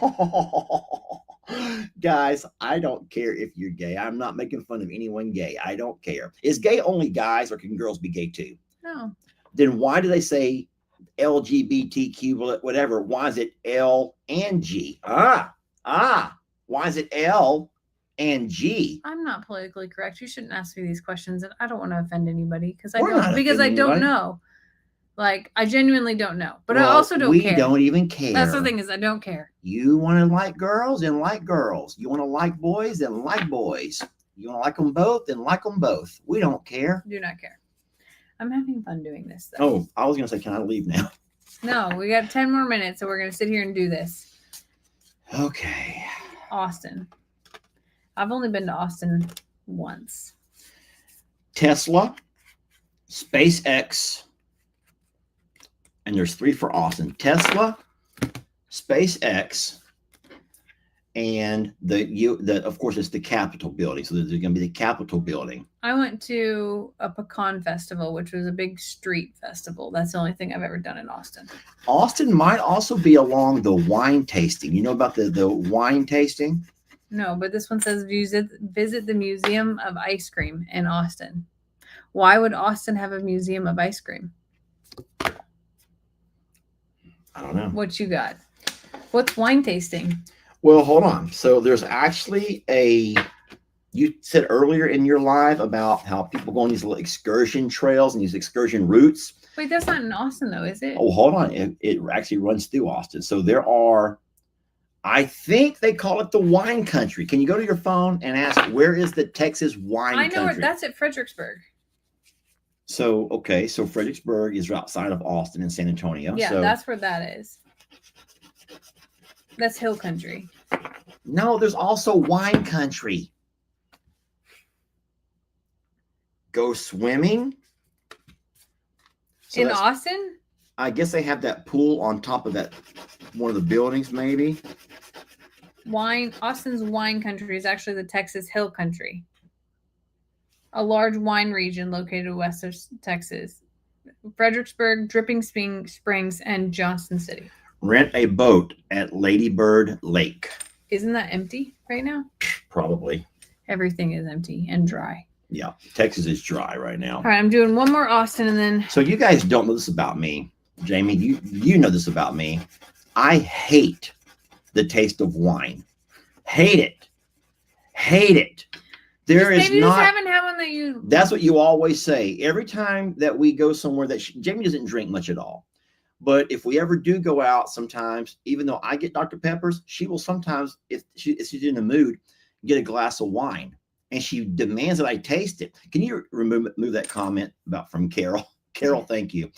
Guys, I don't care if you're gay. I'm not making fun of anyone gay. I don't care. Is gay only guys or can girls be gay too? No. Then why do they say LGBTQ, whatever? Why is it L and G? Why is it L and G? I'm not politically correct. You shouldn't ask me these questions, and I don't want to offend anybody because I We're not don't offending anybody. know. Like, I genuinely don't know. But I Well, also don't care. We don't even care. That's the thing, is I don't care. You want to like girls and like girls. You want to like boys and like boys. You want to like them both and like them both. We don't care. Do not care. I'm having fun doing this, though. Oh, I was going to say, can I leave now? No, we got 10 more minutes, so we're going to sit here and do this. Okay. Austin. I've only been to Austin once. Tesla, SpaceX, and there's 3 for Austin. Tesla, SpaceX, and the of course it's the Capitol building. So there's going to be the Capitol building. I went to a pecan festival, which was a big street festival. That's the only thing I've ever done in Austin. Austin might also be along the wine tasting. You know about the wine tasting? No, but this one says visit the Museum of Ice Cream in Austin. Why would Austin have a museum of ice cream? I don't know. What you got? What's wine tasting? Well, hold on. So there's actually you said earlier in your live about how people go on these little excursion trails and these excursion routes. Wait, that's not in Austin, though, is it? Oh, hold on. It actually runs through Austin. So there are, I think they call it the wine country. Can you go to your phone and ask, where is the Texas wine country? I know that's at Fredericksburg. So, okay. So Fredericksburg is outside of Austin and San Antonio. Yeah, so, that's where that is. That's hill country. no, there's also wine country. Go swimming. So In Austin? I guess they have that pool on top of that one of the buildings, maybe. Austin's wine country is actually the Texas Hill Country, a large wine region located west of Texas. Fredericksburg, Dripping Springs, and Johnson City. Rent a boat at Lady Bird Lake. Isn't that empty right now? Probably. Everything is empty and dry. Yeah, Texas is dry right now. All right, I'm doing one more Austin and then... So you guys don't know this about me. Jamie, you know this about me. I hate the taste of wine. Hate it. Hate it. There is maybe not... just haven't had one that you... That's what you always say. Every time that we go somewhere that... Jamie doesn't drink much at all. But if we ever do go out sometimes, even though I get Dr. Peppers, she will sometimes, if she's in the mood, get a glass of wine. And she demands that I taste it. Can you remove that comment from Carol? Carol, thank you.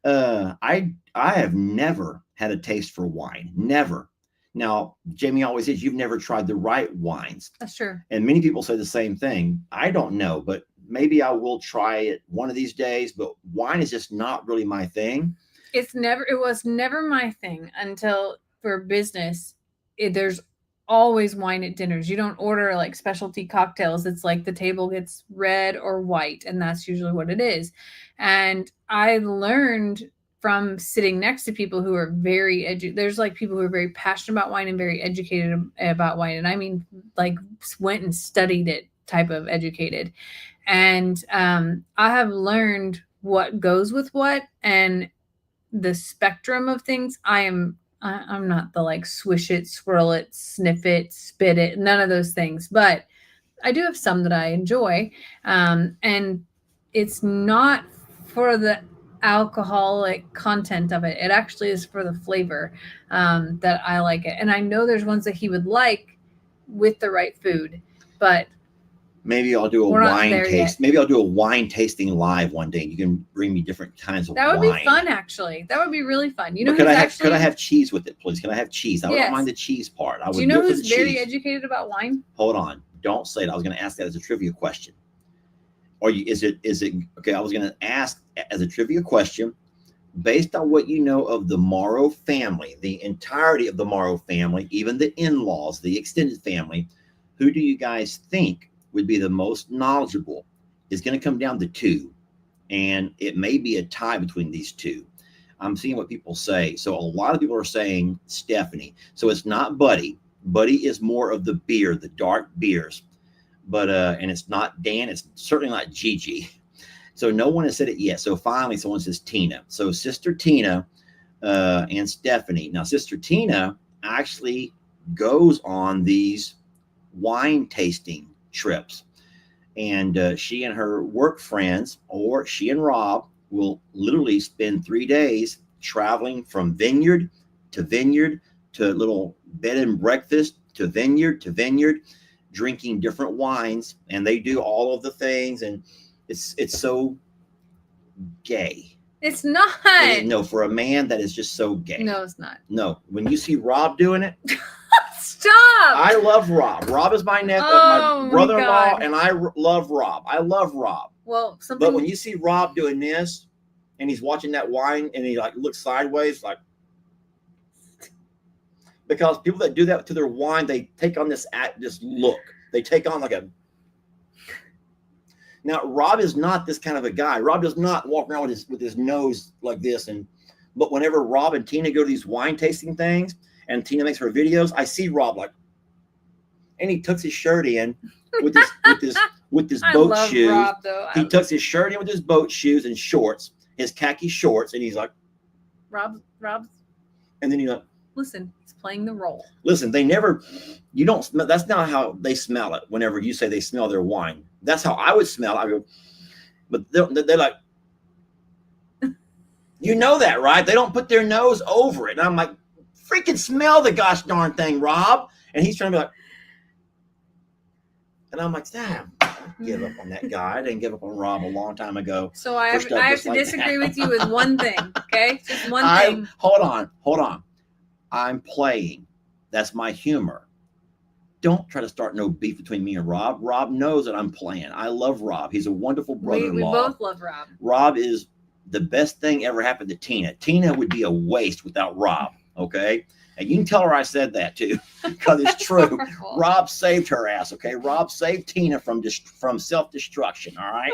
I have never had a taste for wine. Never. Now, Jamie always says you've never tried the right wines. That's true. And many people say the same thing. I don't know, but maybe I will try it one of these days, but wine is just not really my thing. It was never my thing until for business. There's always wine at dinners. You don't order like specialty cocktails. It's like the table gets red or white, and that's usually what it is. And I learned from sitting next to people who are there's like people who are very passionate about wine and very educated about wine. And I mean, like went and studied it type of educated. And I have learned what goes with what, and the spectrum of things. I'm not the like swish it, swirl it, sniff it, spit it, none of those things, but I do have some that I enjoy. And it's not for the alcoholic content of it. It actually is for the flavor that I like it. And I know there's ones that he would like with the right food, but maybe I'll do a wine taste. Yet. Maybe I'll do a wine tasting live one day. You can bring me different kinds of wine. That would be fun, actually. That would be really fun. You know, could I have cheese with it, please? Can I have cheese? I don't mind the cheese part. Do you know who's very educated about wine? Hold on. Don't say it. I was going to ask that as a trivia question. Or is it okay? I was going to ask as a trivia question, based on what you know of the Morrow family, the entirety of the Morrow family, even the in-laws, the extended family, who do you guys think would be the most knowledgeable? Is going to come down to two, and it may be a tie between these two. I'm seeing what people say. So a lot of people are saying Stephanie. So it's not Buddy. Buddy is more of the beer, the dark beers. But and it's not Dan. It's certainly not Gigi. So no one has said it yet. So finally, someone says Tina. So Sister Tina and Stephanie. Now, Sister Tina actually goes on these wine tasting trips, and she and her work friends, or she and Rob, will literally spend 3 days traveling from vineyard to little bed and breakfast to vineyard, drinking different wines, and they do all of the things, and it's so gay. It's not. No, for a man, that is just so gay. No, it's not. No, when you see Rob doing it. Stop! I love Rob. Rob is my nephew, my brother-in-law, and I love Rob. I love Rob. Well, but when you see Rob doing this, and he's watching that wine, and he like looks sideways, like, because people that do that to their wine, they take on this look. They take on like a. Now, Rob is not this kind of a guy. Rob does not walk around with his nose like this. But whenever Rob and Tina go to these wine tasting things, and Tina makes her videos, I see Rob like, and he tucks his shirt in with his boat shoes. Rob, though. He tucks his shirt in with his boat shoes and shorts, his khaki shorts, and he's like, Rob. And then you're like, listen, he's playing the role. Listen, you don't smell. That's not how they smell it. Whenever you say they smell their wine, that's how I would smell. I go, but they're like, you know that, right? They don't put their nose over it. And I'm like, freaking smell the gosh darn thing, Rob. And he's trying to be like, and I'm like, damn, give up on that guy. I didn't give up on Rob a long time ago. So I have to disagree with you with one thing, okay? Just one thing. Hold on. I'm playing. That's my humor. Don't try to start no beef between me and Rob. Rob knows that I'm playing. I love Rob. He's a wonderful brother-in-law. We both love Rob. Rob is the best thing ever happened to Tina. Tina would be a waste without Rob, okay? And you can tell her I said that too, because it's true. Rob saved her ass, okay? Rob saved Tina from self-destruction, all right?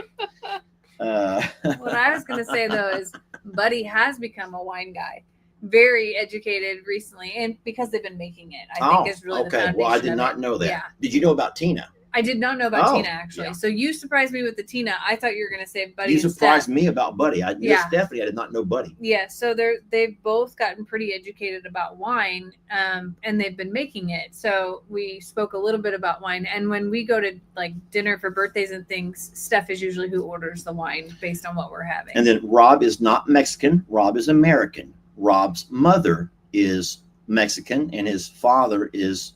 What I was going to say, though, is Buddy has become a wine guy. Very educated recently, and because they've been making it, I think is really the foundation. Well, I did not know that. Yeah. Did you know about Tina? I did not know about Tina, actually. Yeah. So you surprised me with the Tina. I thought you were going to say Buddy. You surprised me about Buddy. I knew Stephanie. I did not know Buddy. Yeah. So they've both gotten pretty educated about wine, and they've been making it. So we spoke a little bit about wine. And when we go to like dinner for birthdays and things, Steph is usually who orders the wine based on what we're having. And then Rob is not Mexican. Rob is American. Rob's mother is Mexican and his father is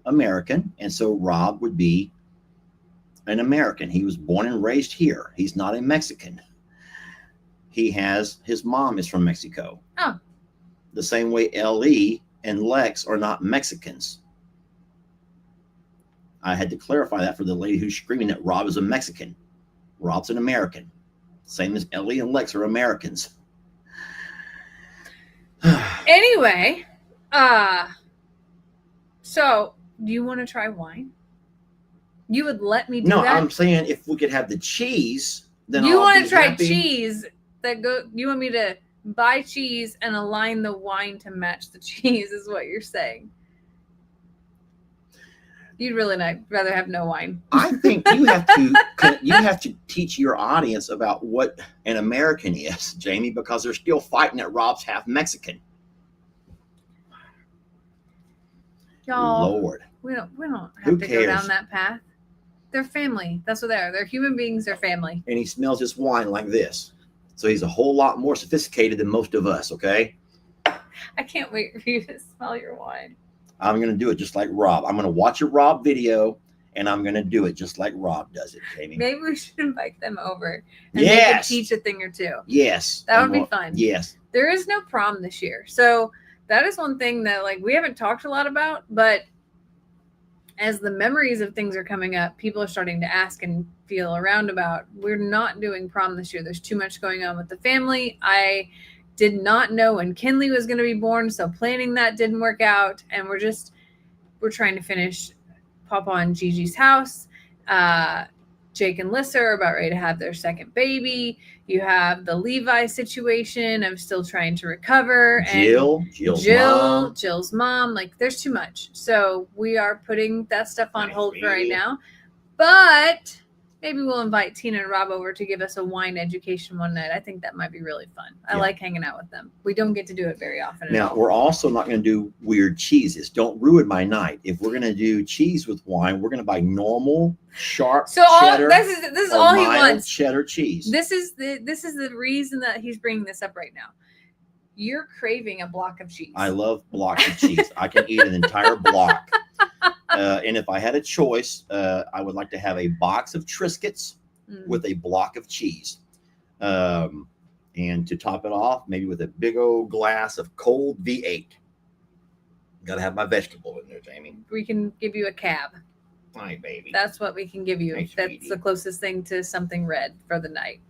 American. And so Rob would be an American. He was born and raised here. He's not a Mexican. His mom is from Mexico. Oh. The same way Ellie and Lex are not Mexicans. I had to clarify that for the lady who's screaming that Rob is a Mexican. Rob's an American. Same as Ellie and Lex are Americans. Anyway, so do you want to try wine? You would let me do No, that? I'm saying if we could have the cheese, then You I'll want be to try happy. cheese you want me to buy cheese and align the wine to match the cheese is what you're saying. You'd really rather have no wine. I think you have to teach your audience about what an American is, Jamie, because they're still fighting that Rob's half Mexican. Y'all, Lord. we don't Who have to go cares? down that path. They're family. That's what they are. They're human beings. They're family. And he smells his wine like this. So he's a whole lot more sophisticated than most of us, okay? I can't wait for you to smell your wine. I'm going to do it just like Rob. I'm going to watch a Rob video, and I'm going to do it just like Rob does it, Jamie. Maybe we should invite them over and Yes. they could teach a thing or two. Yes. That would be fun. Yes. There is no prom this year. So that is one thing that we haven't talked a lot about, but as the memories of things are coming up, people are starting to ask and feel around about, we're not doing prom this year. There's too much going on with the family. I did not know when Kinley was going to be born, so planning that didn't work out. And we're trying to finish Papa and Gigi's house. Jake and Lissa are about ready to have their second baby. You have the Levi situation of still trying to recover. Jill's mom. Like, there's too much. So we are putting that stuff on hold for right now. But maybe we'll invite Tina and Rob over to give us a wine education one night. I think that might be really fun. I like hanging out with them. We don't get to do it very often. Now, we're also not going to do weird cheeses. Don't ruin my night. If we're going to do cheese with wine, we're going to buy normal, sharp cheddar. This is all he wants. Cheddar cheese. This is the reason that he's bringing this up right now. You're craving a block of cheese. I love blocks of cheese. I can eat an entire block. And if I had a choice, I would like to have a box of Triscuits with a block of cheese. And to top it off, maybe with a big old glass of cold V8. Got to have my vegetable in there, Jamie. We can give you a cab. Hi, baby. That's what we can give you. Hey, That's sweetie. the closest thing to something red for the night.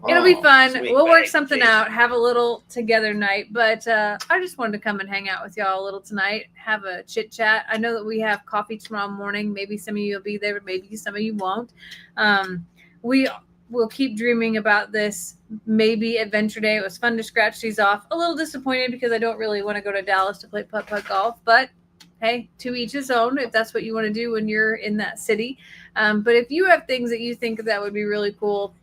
It'll be fun. We'll work something out, have a little together night. But I just wanted to come and hang out with y'all a little tonight, have a chit chat. I know that we have coffee tomorrow morning. Maybe some of you will be there, maybe some of you won't. We will keep dreaming about this maybe adventure day. It was fun to scratch these off. A little disappointed because I don't really want to go to Dallas to play putt-putt golf, but hey, to each his own if that's what you want to do when you're in that city. But if you have things that you think that would be really cool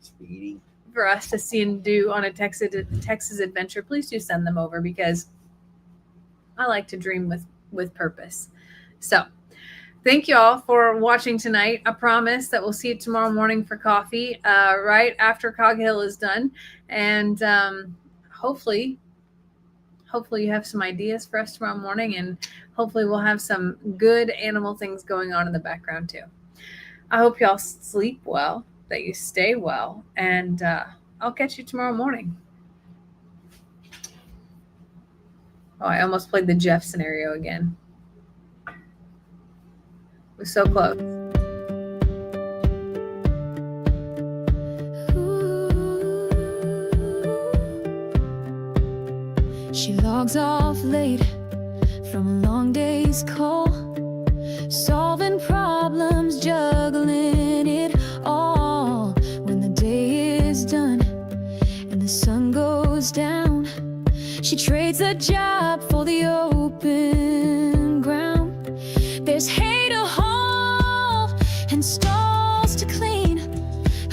for us to see and do on a Texas adventure, please do send them over because I like to dream with purpose. So thank you all for watching tonight. I promise that we'll see you tomorrow morning for coffee right after Cog Hill is done. And hopefully you have some ideas for us tomorrow morning, and hopefully we'll have some good animal things going on in the background too. I hope y'all sleep well, that you stay well, and I'll catch you tomorrow morning. Oh, I almost played the Jeff scenario again. It was so close. She logs off late from a long day's call, solving problems, juggling it all. When the day is done and the sun goes down, she trades a job for the open ground. There's hay to haul and stalls to clean,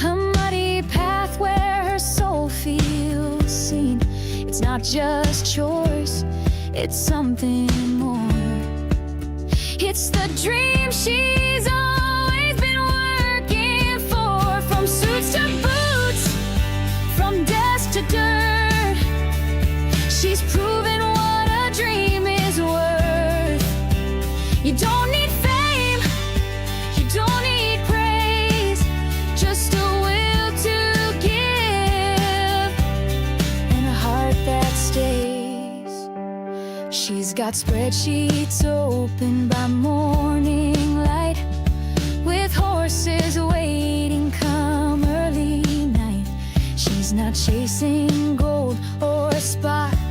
a muddy path where her soul feels seen. It's not just chores, it's something more. It's the dream she's always been working for. From suits to boots, from desk to dirt, she's proven what a dream is worth. You don't need fame, you don't need praise, just a will to give and a heart that stays. She's got spreadsheets open by morning light, with horses waiting come early not chasing gold or a spot.